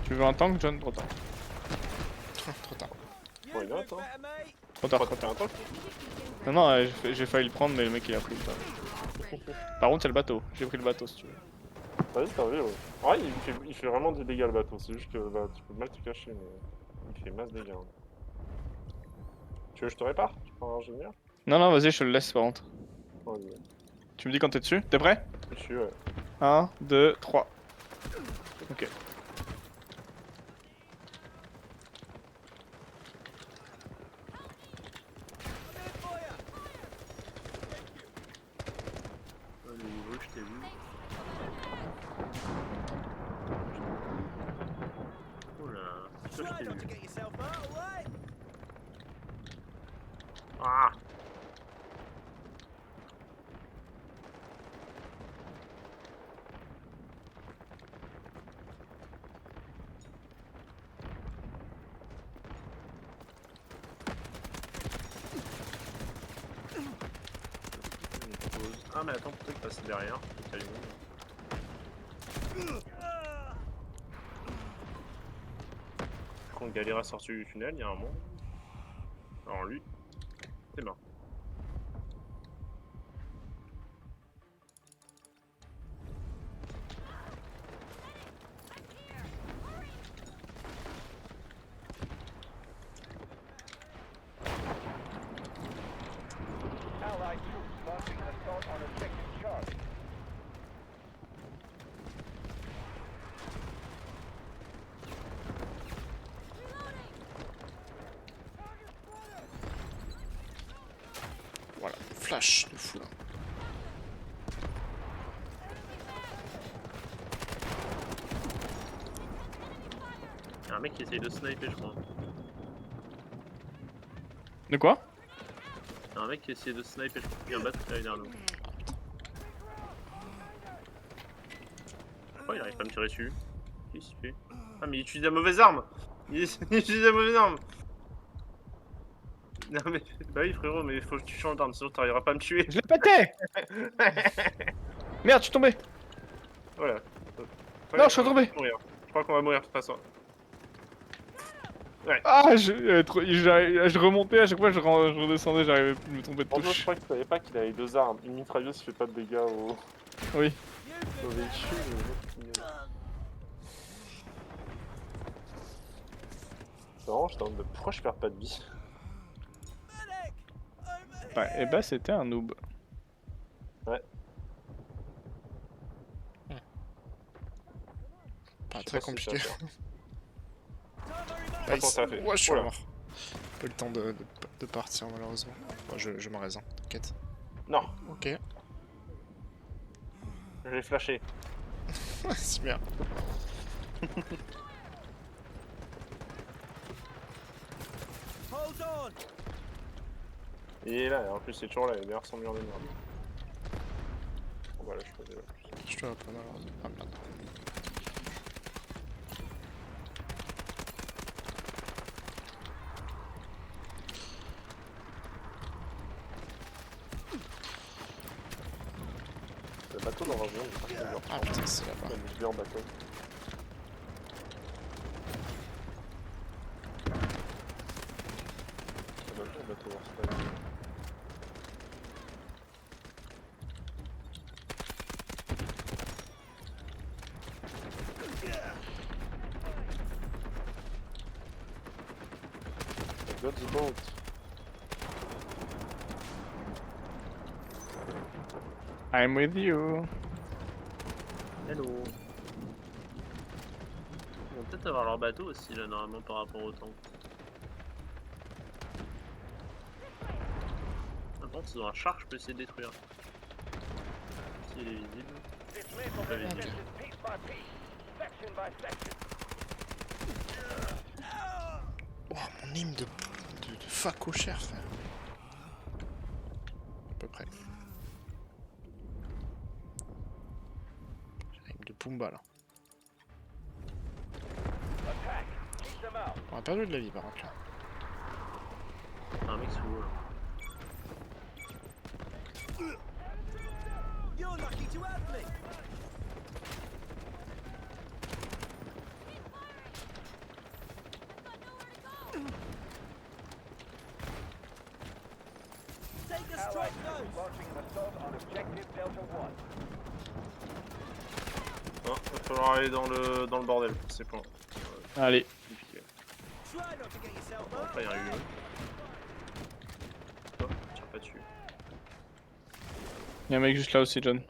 Tu veux un tank, John? Trop tard. Trop tard. Why not, hein. Trop tard, Toi, trop t'es tard. un tank? Non, non, j'ai failli le prendre, mais le mec il a pris le tank. Par contre, c'est le bateau. J'ai pris le bateau si tu veux. Vas-y, t'as vu, ouais. Ouais, il fait vraiment des dégâts le bateau. C'est juste que bah, tu peux mal te cacher, mais il fait masse dégâts. Hein. Tu veux que je te répare? Tu prends un ingénieur? Non, non, vas-y, je te le laisse par contre. Vas-y. Tu me dis quand t'es dessus? T'es prêt? Je suis, ouais. 1, 2, 3. Ok. Je t'ai vu. Oula, ça je t'ai vu. Ah! Ah mais attends, peut-être passer derrière, peut-être Quand Galera sorti du tunnel, il y a un monde. Alors lui, c'est mort. Allied troops launching an assault on objective Charlie. Voilà, flash de fou là. Il y a un mec qui essaye de sniper, je crois. De quoi? Il y a un mec qui essaye de sniper, je crois. Il y a un bateau derrière nous. Pourquoi il arrive pas à me tirer dessus? Qu'est-ce qu'il fait? Ah mais il utilise la mauvaise arme! Il utilise la mauvaise arme! Non mais, bah oui frérot, mais il faut que tu changes d'arme, sinon t'arriveras pas à me tuer. Je l'ai pété! Merde, je suis tombé! Voilà. Non, je suis tombé! Mourir. Je crois qu'on va mourir de toute façon. Ah, je remontais, à chaque fois je redescendais, j'arrivais plus de me tromper de En fait, je touche. crois qu'il savait pas qu'il avait deux armes. Une mitrailleuse fait pas de dégâts au Oui. véhicule. Et l'autre qui- C'est marrant, j'étais en mode pourquoi je perds pas de vie? Ouais, et bah c'était un noob. Pas Je sais très pas si compliqué. ça fait. Nice. ça fait. Ouais, je suis Oula. mort. Pas eu le temps de partir malheureusement. Bon, je m'en reste, hein, t'inquiète. Non, Ok, je l'ai flashé. c'est bien. Hold on! Il est là, et en plus c'est toujours là, il est derrière son mur de merde. Bon bah là je peux déjà plus. Je te réponds malheureusement. Ah merde. Le bateau dans un jeu, il est pas Ah putain, c'est là-bas. Il est bien en bateau. Le bateau, c'est pas grave. I got the boat. I'm with you. Hello. Ils vont peut-être avoir leur bateau aussi là normalement par rapport au temps. Maintenant ils ont un char que je peux essayer de détruire. S'il est visible. Dismantle Pas the visible. defenses piece by piece, section by section. Oh, mon hymne de faco cher, frère. À peu près. J'ai l'hymne de Pumba, là. Attack. Keep them out. On a perdu de la vie, par contre, là. Un mec sous l'eau là. You're lucky to have me. Take a Allied strike troops those. launching an assault on objective Delta 1. Non, va falloir aller dans le bordel, c'est pas Allez. compliqué. Try not to get yourself Bon, hurt. après il y a eu. Oh, tire pas dessus. Y'a un mec juste là aussi, John.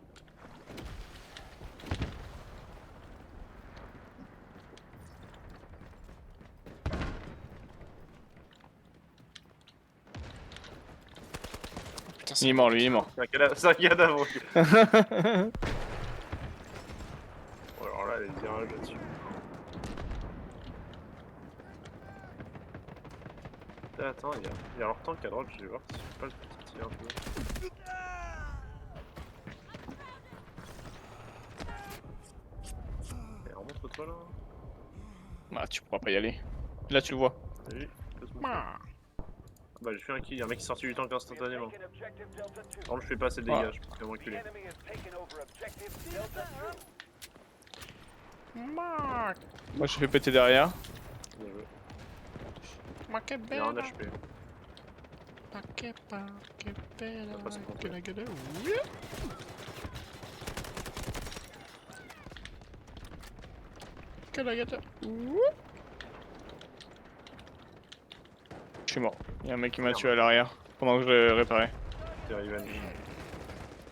Putain, Il est mort, lui, il est mort. C'est un cadavre. Oh, alors là, les virages là-dessus. Attends, il y a leur tank à droite, je vais voir si je peux pas le tirer un peu. Et remonte-toi là. Ah, tu pourras pas y aller. Là, tu le vois. T'as vu? Il peut se montrer. Ah, Bah, j'ai fait un kill, y'a un mec qui est sorti du tank We have instantanément. taken objective Delta 2. Par contre, je fais pas assez de Ah. dégâts, je peux me The reculer. enemy has taken over objective Delta 2. Marc, Moi, je fais péter derrière. Bien joué. ma che Il y a un bella, HP. ma che bella, On va pas se che compter. la gueule, oui. Que la gueule, oui. Je suis mort. Y'a un mec qui m'a tué à l'arrière pendant que je le réparais. Tiens, Ivan,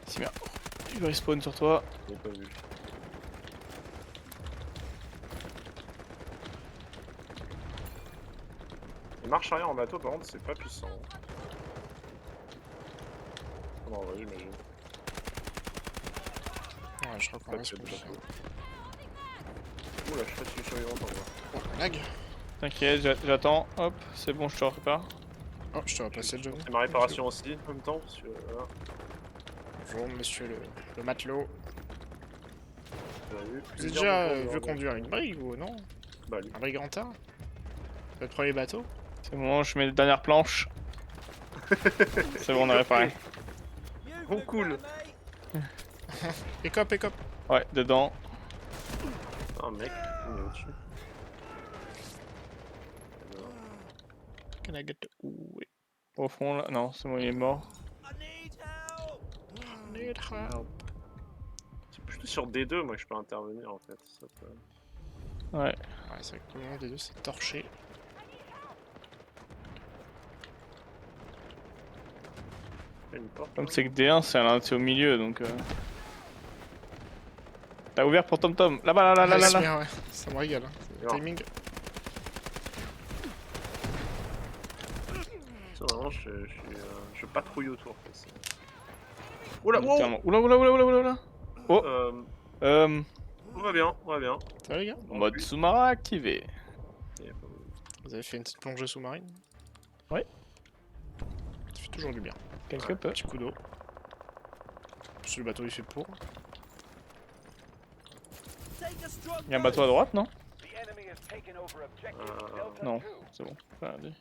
Si bien. Il respawn sur toi. je l'ai pas vu. Les marches arrière en bateau, par contre, c'est pas puissant. Non, ouais, j'imagine. Ouais, je recommence. Pas de bateau. Oula, je sais pas si je suis survivant pour voir. Oh, lag. T'inquiète, j'attends. Hop, c'est bon, je te répare. Oh, je te repasse le John. C'est ma réparation aussi, en même temps, parce que voilà, Bonjour, monsieur le matelot. vous avez vu. Vous avez déjà vu conduire une brigue ou non? Bah, lui. Un brigantard? Votre premier bateau? C'est bon, je mets les dernières planches. C'est bon, on a réparé. You've Oh, looked cool. better, mate. Écope, écope. Ouais, dedans. Ah, mec, on est au-dessus. Que la gueule, oui. Au fond, là. Non, c'est bon, il est mort. I need help. Need help. C'est plutôt sur D2, moi, que je peux intervenir, en fait. Ça peut... Ouais. Ouais, c'est vrai que le nom des deux, c'est torché. Une porte. Comme c'est que D1, c'est au milieu, donc... T'as ouvert pour Tom Tom. Là-bas, là, là, Ouais, là, c'est là. bien, ouais. Ça me régale. Hein. C'est le Non. timing. Ça, vraiment, je patrouille autour. Quoi. Oula, wow. Littéralement. Oula, oula, oula, oula, oula, oula. Oh. On va bien, on va bien. Ça va les gars? Mode sous-marin activé. Vous avez fait une petite plongée sous-marine? Ouais. Ça fait toujours du bien. Quelque peu. Petit coup d'eau. Parce que le bateau il fait pour. Take a strong Y'a un bateau à droite, non? The enemy has taken over objective Delta Non, 2. c'est bon. Allez.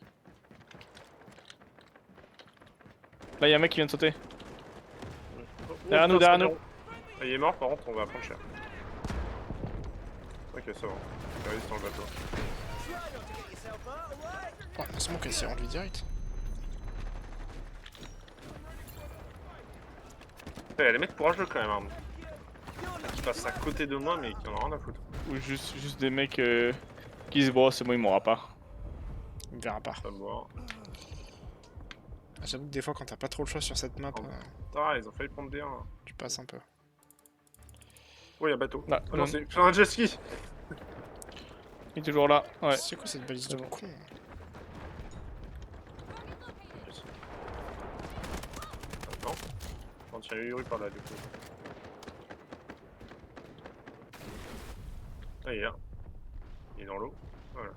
Là, y'a un mec qui vient de sauter. Derrière nous, derrière nous. Ah, il est mort, par contre, on va prendre cher. Ok, ça va. Il reste dans le bateau. Try not to get yourself hurt, alright? Ouais, c'est bon qu'elle s'est rendue direct. Eh, les mecs courageux quand même, hein. Qui passent à côté de moi, mais qui en ont rien à foutre. Ou juste des mecs qui se brossent, c'est bon, il m'aura pas. Il me verra pas. Ça me voit. J'avoue que des fois, quand t'as pas trop le choix sur cette map, Ah, ils ont failli prendre des 1. tu passes un peu. Oh, y'a bateau. Ah, Ah non, c'est un jet ski. Il est toujours là. Ouais. C'est quoi cette balise de C'est bon. con? Non. Quand il y a eu par là, du coup. Ah, il est là. Il est dans l'eau. Voilà.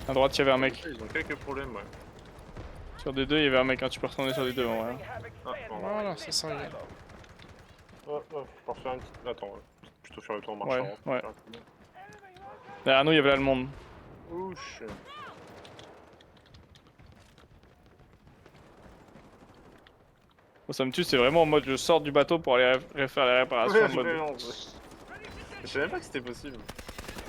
À droite, il y avait un mec. Ils ont quelques problèmes, ouais. Sur des deux, il y avait un mec. Hein. Tu peux retourner sur des deux. Ouais. Ah, bon. Voilà, c'est ça. Ouais, je peux refaire une petite. Attends, plutôt faire le tour en Ouais, marchant. ouais. Derrière nous, il y avait l'allemande. Ouch. Bon, ça me tue, c'est vraiment en mode je sors du bateau pour aller faire les réparations. Ouais, en mode... je savais même pas que c'était possible.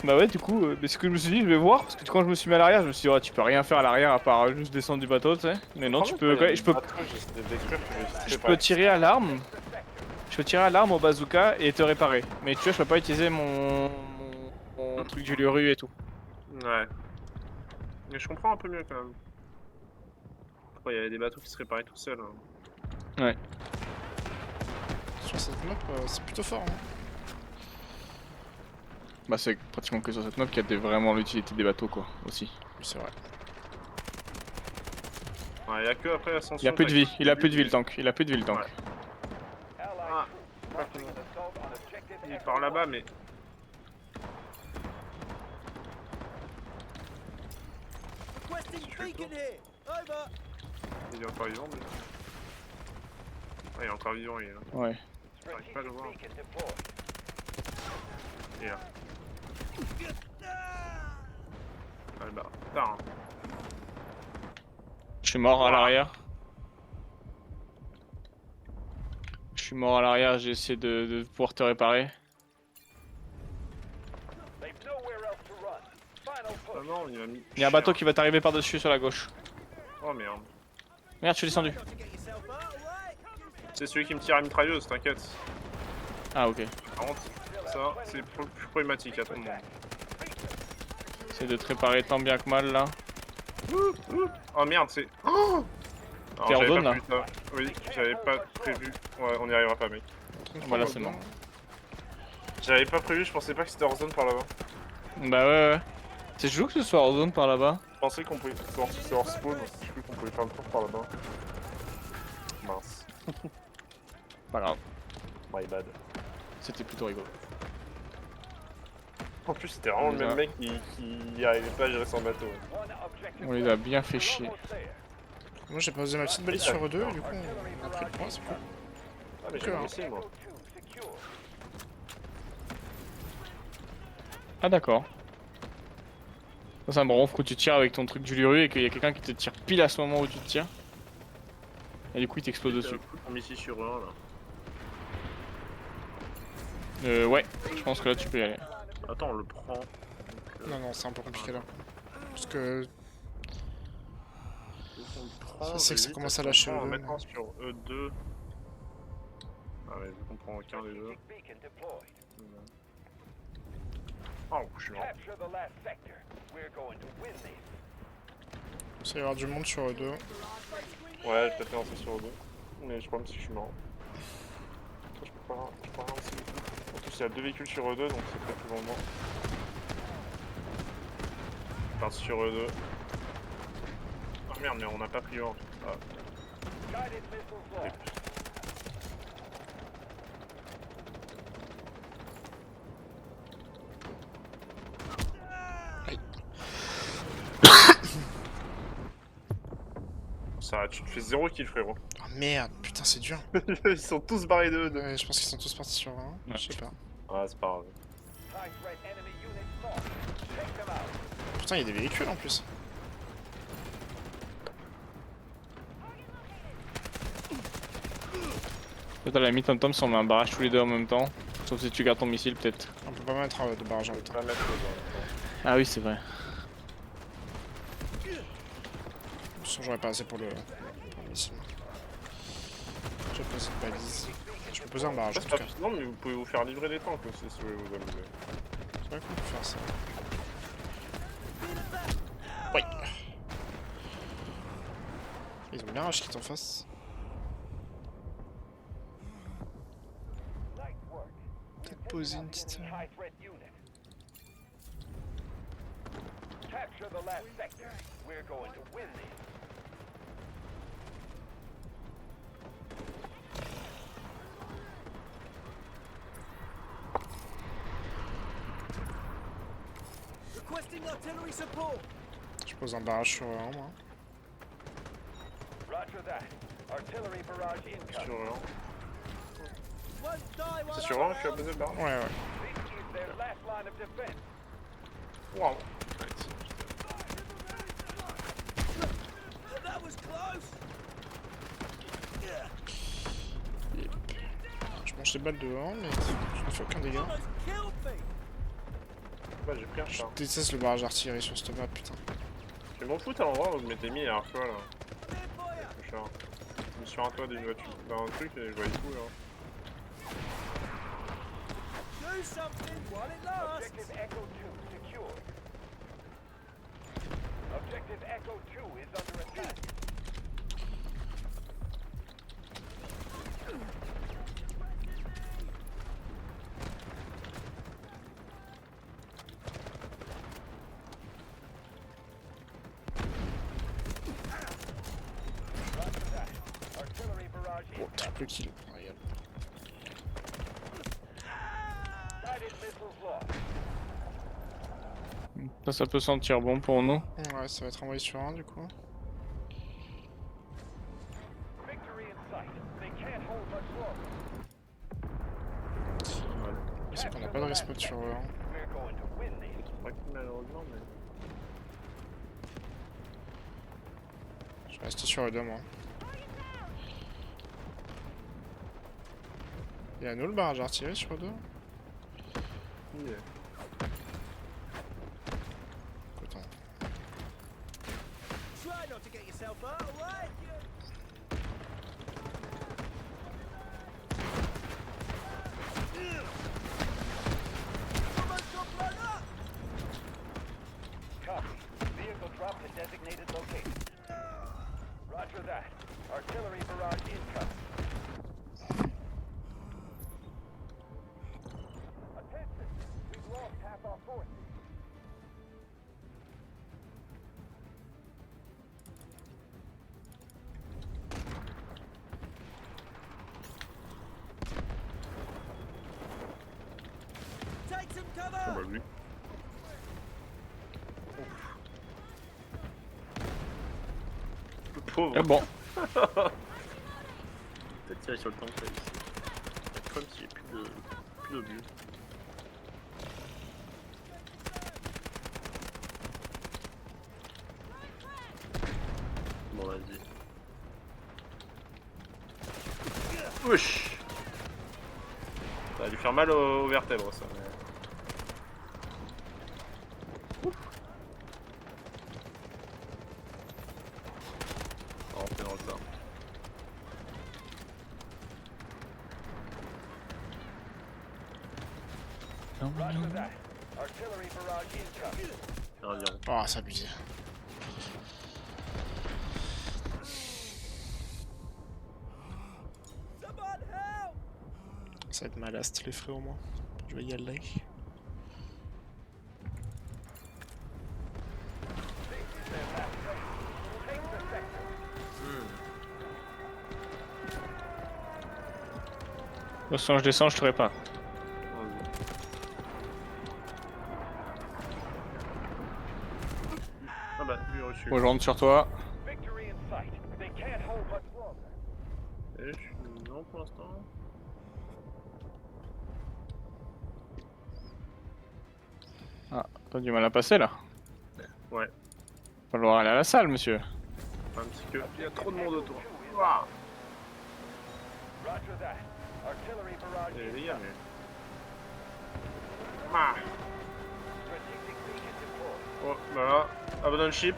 Bah ouais, du coup, mais ce que je me suis dit, je vais voir, parce que quand je me suis mis à l'arrière, je me suis dit, ouais, tu peux rien faire à l'arrière à part juste descendre du bateau, tu sais. Mais non, tu peux, je peux tirer à l'arme. Je peux tirer à l'arme au bazooka et te réparer. Mais tu vois, je peux pas utiliser mon truc du luru et tout. Ouais. Mais je comprends un peu mieux quand même. Pourquoi il y avait des bateaux qui se réparaient tout seuls. Hein. Sur cette map, c'est plutôt fort. Hein. Bah c'est pratiquement que sur cette map qu'il y a vraiment l'utilité des bateaux quoi, aussi. Oui, c'est vrai. Ouais, il y a que après l'ascension. Il a plus de vie, il a plus de vie le tank, il a plus de vie le tank. Ouais. Ah, il est par là-bas, mais. Requesting beacon here. Over. Il est encore vivant, mais. Ah, il est encore vivant, il est là. Ouais. J'arrive pas à le voir. Il est là. Ah, le bâtard. Hein. Je suis mort à l'arrière. Je suis mort à l'arrière, j'ai essayé de pouvoir te réparer. Ah non, il m'a mis. Il y a un bateau qui va t'arriver par-dessus sur la gauche. Oh merde. Merde, je suis descendu. To get yourself out away. C'est celui qui me tire à mitrailleuse, t'inquiète. Ah ok. Par contre, ça, c'est plus problématique à tout le monde. J'essaie de te réparer tant bien que mal là. Oh merde, c'est. Oh alors, T'es en j'avais zone, pas là prévu ça. Oui, j'avais pas prévu. Ouais, on n'y arrivera pas, mec. Voilà, c'est bon. J'avais pas prévu, je pensais pas que c'était hors zone par là-bas. Bah ouais. C'est chaud que ce soit en zone par là-bas. Je pensais qu'on pouvait. C'est hors spawn, je crois qu'on pouvait faire le tour par là-bas. Mince. Pas grave, My bad. c'était plutôt rigolo. En plus, c'était vraiment le même mec qui arrivait pas à gérer son bateau. On les a bien fait chier. Moi j'ai posé ma petite balise sur eux deux, du coup on a pris le point, c'est cool. Ah, mais Que, j'ai hein. aussi, moi. Ah d'accord. Ça me ronfle quand tu tires avec ton truc du luru et qu'il y a quelqu'un qui te tire pile à ce moment où tu te tires. Et du coup il t'explose dessus. On met ici sur un là. Ouais, je pense que là tu peux y aller. Attends, on le prend. Non, non, c'est un peu compliqué là. Parce que Ça, c'est que ça commence à lâcher On eux. va mettre sur E2. Ah ouais, vu qu'on prend aucun des deux. Oh, je suis mort. ça va y avoir du monde sur eux deux. Ouais, j'ai peut-être lancé sur E2. Mais je crois même si je suis mort. Je peux pas lancer du tout. En plus, il y a deux véhicules sur E2, donc c'est peut-être plus longtemps. Je parti sur E2. Oh merde, mais on n'a pas pris en fait. Ah. Ça, tu te fais 0 kill, frérot. Oh merde, putain, c'est dur. Ils sont tous barrés de E2. Ouais, je pense qu'ils sont tous partis sur un. Ouais. Je sais pas. Ah, c'est pas grave. Putain, il y a des véhicules en plus. Peut-être à la limite Tom si on met un barrage tous les deux en même temps. Sauf si tu gardes ton missile peut-être. On peut pas mettre de barrage en même temps. Pas mettre Ah oui c'est vrai. De toute façon, j'aurais pas assez pour le missile. J'ai posé une balise. Je peux poser un barrage en C'est tout pas cas. non, mais vous pouvez vous faire livrer des tanks aussi si vous voulez vous amuser. C'est vrai qu'on peut faire ça. Oui. Ils ont bien un qui est en face. Peut-être poser une petite... Capture the last sector. We're going to win this. Requesting artillery support. Je pose un barrage sur un, moi. Roger that. Artillery barrage incoming. Sur Orléans. Won't die while C'est I'm sur Orléans que tu as around. posé le barrage? Ouais, ouais. This is their last line of defense. Waouh. That was close. Je mange des balles devant, mais je ne fais aucun dégât. Almost killed me. Bah j'ai pris un Je char. déteste le barrage d'artillerie sur cette map, putain. Je m'en fous à l'endroit où je m'étais mis la dernière fois là. I'm in for ya. Le char. Je me suis sur un toit d'une voiture, d'un truc et je voyais tout là. Do something while it lasts. Objective Echo 2 secured. Objective Echo 2 is under attack. Roger that. Artillery barrage Oh, incoming. triple kill. Regarde. Guided missiles lost. Ça peut sentir bon pour nous. Ouais, ça va être envoyé sur un du coup. Victory in sight. They can't hold much longer. C'est qu'on n'a pas de respawn sur un. We're going to win this. Pas que malheureusement, mais. Je vais rester sur le 2 moi. Il y a nous le barrage d'artillerie sur le 2. Yeah. Écoute, Try not to get yourself hurt, alright? Almost got blown up. Copy. Vehicle drop to designated location. Roger that. Artillery barrage incoming. Attention! We've lost half our forces. Take some Bon cover. bah lui. Le pauvre. Et bon, Peut-être tirer sur le tank là ici. Comme si j'ai plus d'obus. Bon vas-y. Wesh. Ça va lui faire mal aux vertèbres ça. Mais... On va rentrer dans le tas. Roger that. Artillery barrage incoming. C'est un avion. oh, c'est abusé. Someone help. Ça va être malaste les frais au moins. Je vais y aller. Take the sector. de toute façon je descends, je te pas. Ah bah, lui reçu. Bon, je rentre sur toi. Victory in sight. They can't hold much longer. Et je suis non pour l'instant. Ah, t'as du mal à passer là. Ouais. Falloir aller à la salle, monsieur. Un petit peu. Il y a trop de monde autour. Roger that. Artillery barrage Et les gars, incoming. mais. Ah. Strategic beacon deployed. Oh, voilà. Abandon ship.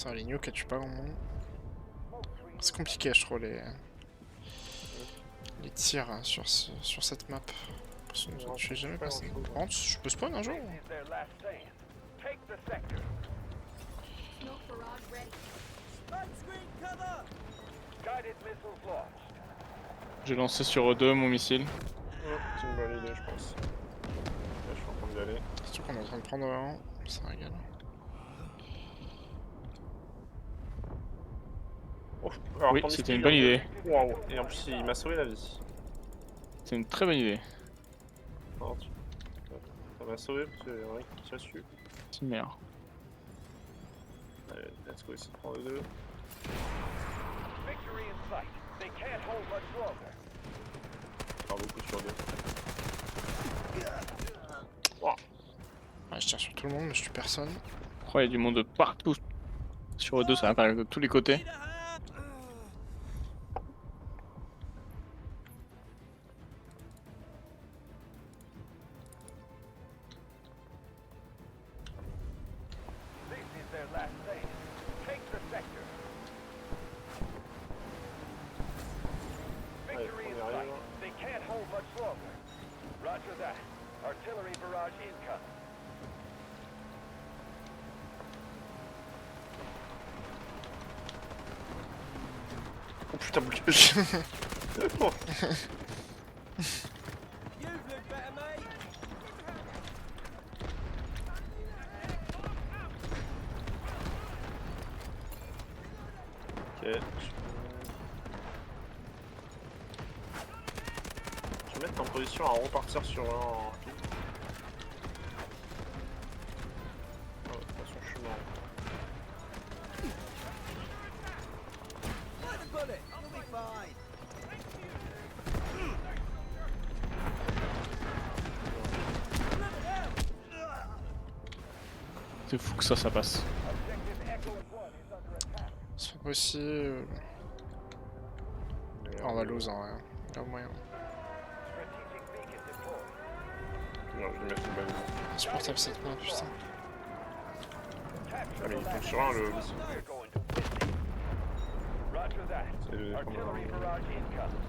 Ça, les nukes, elles tuent pas grand monde. C'est compliqué, je trouve, les tirs hein, sur cette map. Je sais jamais passé. Par contre, je peux spawn un jour. This is their last stand. Take the sector. Smoke barrage ready. Smoke screen cover! Guided missiles launched. J'ai lancé sur E2 mon missile. C'est une bonne idée, je pense. Là, je suis en train d'y aller. Surtout qu'on est en train de prendre un. Ça régale. Oh, alors, Oui, tandis c'était qu'il une bonne vient de- idée. Waouh, et en plus, il m'a sauvé la vie. C'est une très bonne idée. Non, ça m'a sauvé parce qu'il y en a qui tire dessus. C'est une merde. Allez, let's go, essayer de prendre le 2. Victory in sight. They can't hold much longer. Faire beaucoup sur 2. Ouais, je tire sur tout le monde, mais je tue personne. Oh, il y a du monde partout. Sur E2, ça apparaît de tous les côtés. Need a hand! This is their last stand. Take the sector. Victory in on y sight. arrive. They can't hold much longer. Roger that. Artillery barrage incoming. Oh putain, bleu. You've looked better, mate. Ok. Je vais mettre en position à repartir sur un. Oh, de toute façon, je suis mort. Bite the bullet. You'll be fine. C'est fou que ça passe. Objective Echo 1 is under attack. C'est pas possible. Oh, on va lose en vrai. Il y a moyen. Strategic beacon deployed. Non, je vais mettre une balle. Insupportable cette main, putain. Capture Ah, mais the il tombe last sur un, le. We're going to win this. Roger that. C'est le. Artillery barrage incoming.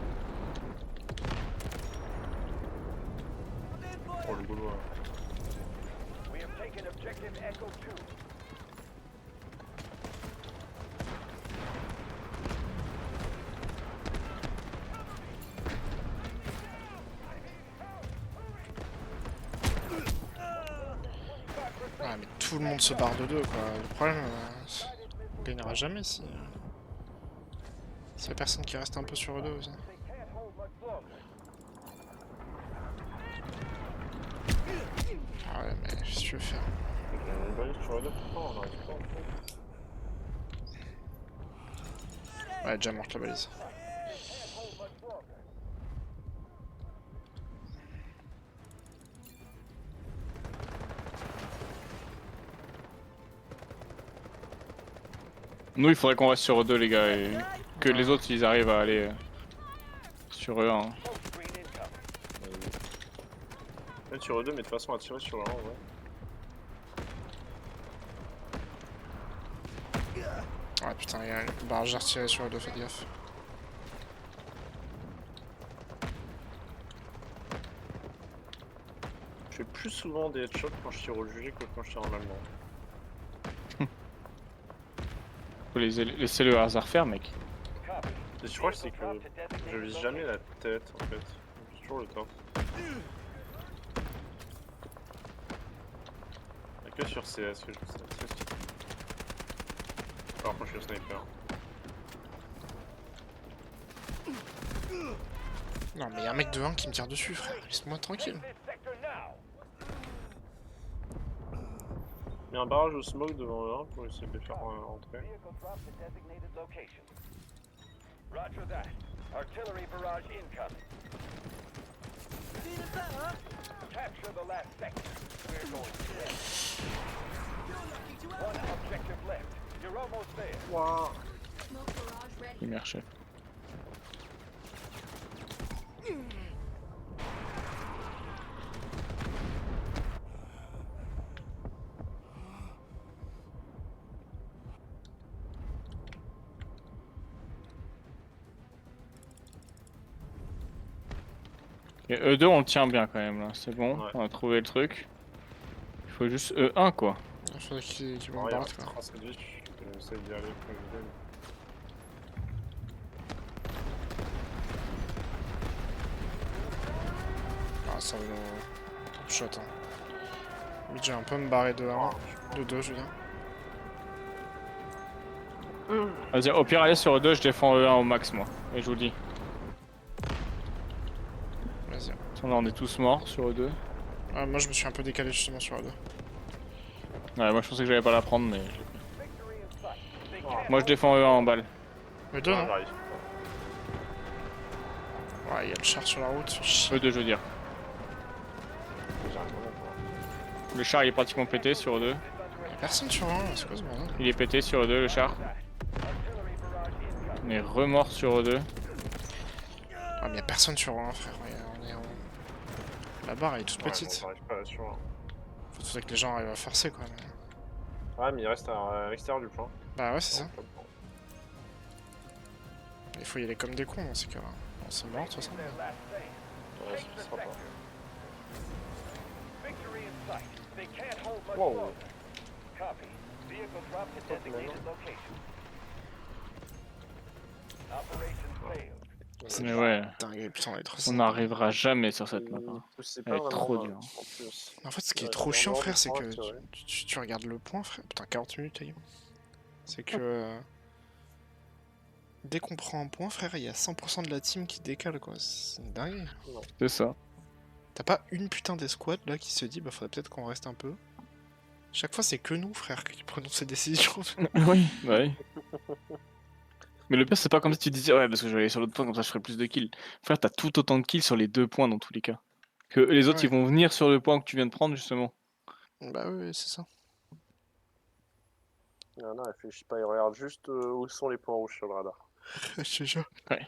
I'm in for Oh, le gaulois. We have taken objective Echo 2. Ouais, mais tout le monde se barre de deux, quoi. Le problème, on gagnera jamais si. S'il y a personne qui reste un peu sur eux deux aussi. They can't hold much longer. Ah ouais, mais qu'est-ce que tu veux faire? J'ai une balle sur le 2. Oh, on arrive pas en fait. Ouais, déjà morte la balise. Can't hold much longer. Nous, il faudrait qu'on reste sur E2, les gars, et que les autres, ils arrivent à aller sur E1. Smoke screen incoming. Mettre sur E2, mais de façon à tirer sur le 1, ouais. Ouais, putain, il y a une barrage retirée sur eux deux, faites gaffe. Je fais plus souvent des headshots quand je tire au jugé que quand je tire normalement. Faut laisser le hasard faire, mec. Copy. Et je crois que c'est Vehicle que drop to designated je vise jamais location. la tête en fait. C'est toujours le top. Y'a que sur CS que je fais ça. Alors quand je suis au sniper. Non, mais il y a un mec de 1 qui me tire dessus, frère. Laisse-moi tranquille. Take this sector now. Il y a un barrage au smoke devant le 1 pour essayer de les faire rentrer. Vehicle drop to designated location. Roger that. Artillery barrage incoming. feeling better? Capture the last sector. We're going to win. You're lucky to have One objective left. You're almost there. Waouh. Smoke barrage ready. Il merde, chef. Et E2 on le tient bien quand même là, c'est bon, Ouais. on a trouvé le truc. Il faut juste E1 quoi. Il faudrait qu'ils Ouais, il bombardent reste quoi. 3 sandwichs. J'essaie d'y aller plus vite. Ah, ça va nous top shot. Hein. Mais j'ai un peu me barrer de 1, de 2, je veux dire. Vas-y, au pire allez sur E2, je défends E1 au max moi, et je vous le dis. Vas-y. Là on est tous morts sur E2. Ah, moi je me suis un peu décalé justement sur la 2. Ouais, moi je pensais que j'allais pas la prendre, mais. Victory in sight. They can't Moi je défends E1 en balle. Le 2 non? J'arrive. Ouais, il y a le char sur la route, chier. E2 je veux dire. J'arrive vraiment pas. Le char il est pratiquement pété sur E2. Y'a personne sur 1, c'est quoi ce bordel? Il est pété sur E2 le char. artillery barrage incoming. On est remort sur E2. Ah, mais y'a personne sur 1, frère. On est en... La barre elle est toute Ouais, petite. bon, j'arrive pas à sur. Faut tout ça que les gens arrivent à forcer quoi. Mais... Ouais, mais il reste à l'extérieur du plan. Bah ouais, c'est ça. Donc, pas de plan. Il faut y aller comme des cons dans ces cas-là. Bon, c'est mort de toute façon. Their last stand. Ouais, Take ça the sera pas. sector. Victory in sight. They can't hold much Whoa. longer. Copy. Vehicle drop to designated location. Operation failed. Mais ouais, Dingue, putain, on est trop on simple. n'arrivera jamais sur cette map. Hein. C'est Elle pas est vraiment trop mal, dure. en plus. En fait, ce qui est Ouais, trop c'est chiant, en frère, c'est dehors que du point, tu regardes le point, frère. Putain, 40 minutes, les gars. C'est que. Dès qu'on prend un point, frère, il y a 100% de la team qui décale, quoi. C'est une dingue. C'est ça. T'as pas une putain d'escouade là qui se dit, bah faudrait peut-être qu'on reste un peu. Chaque fois, c'est que nous, frère, qui prenons ces décisions. Oui, bah oui. Mais le pire, c'est pas comme si tu disais, ouais, parce que je vais aller sur l'autre point, comme ça je ferai plus de kills. Frère, t'as tout autant de kills sur les 2 points dans tous les cas. Que les autres, Ouais. ils vont venir sur le point que tu viens de prendre, justement. Bah oui, c'est ça. Il y en a, réfléchis pas, il regarde juste où sont les points rouges sur le radar. Je te jure. Ouais.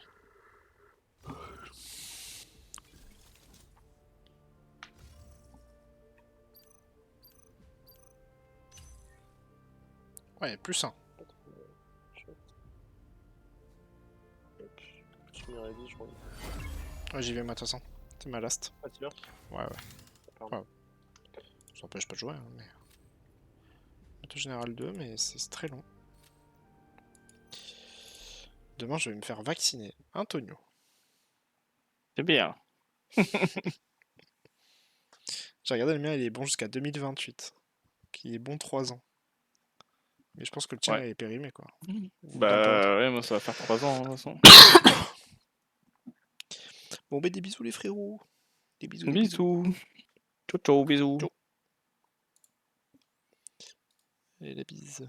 Ouais, plus 1. Tu m'aurais dit, je reviens. Ouais, j'y vais, moi, de toute façon. C'est ma last. Ah, tu viens? Ouais, ouais. Pardon. Ouais. Ça empêche pas de jouer, hein, mais. Moto général 2, mais c'est très long. Demain, je vais me faire vacciner. Antonio. C'est bien. J'ai regardé le mien, il est bon jusqu'à 2028. Qui est bon 3 ans. Mais je pense que le tien Ouais. est périmé, quoi. Bah ouais, moi ça va faire 3 ans, hein, de toute façon. Bon, bah des bisous, les frérots. Des bisous. Bisous. Ciao, ciao, bisous. Ciao. Et la bise.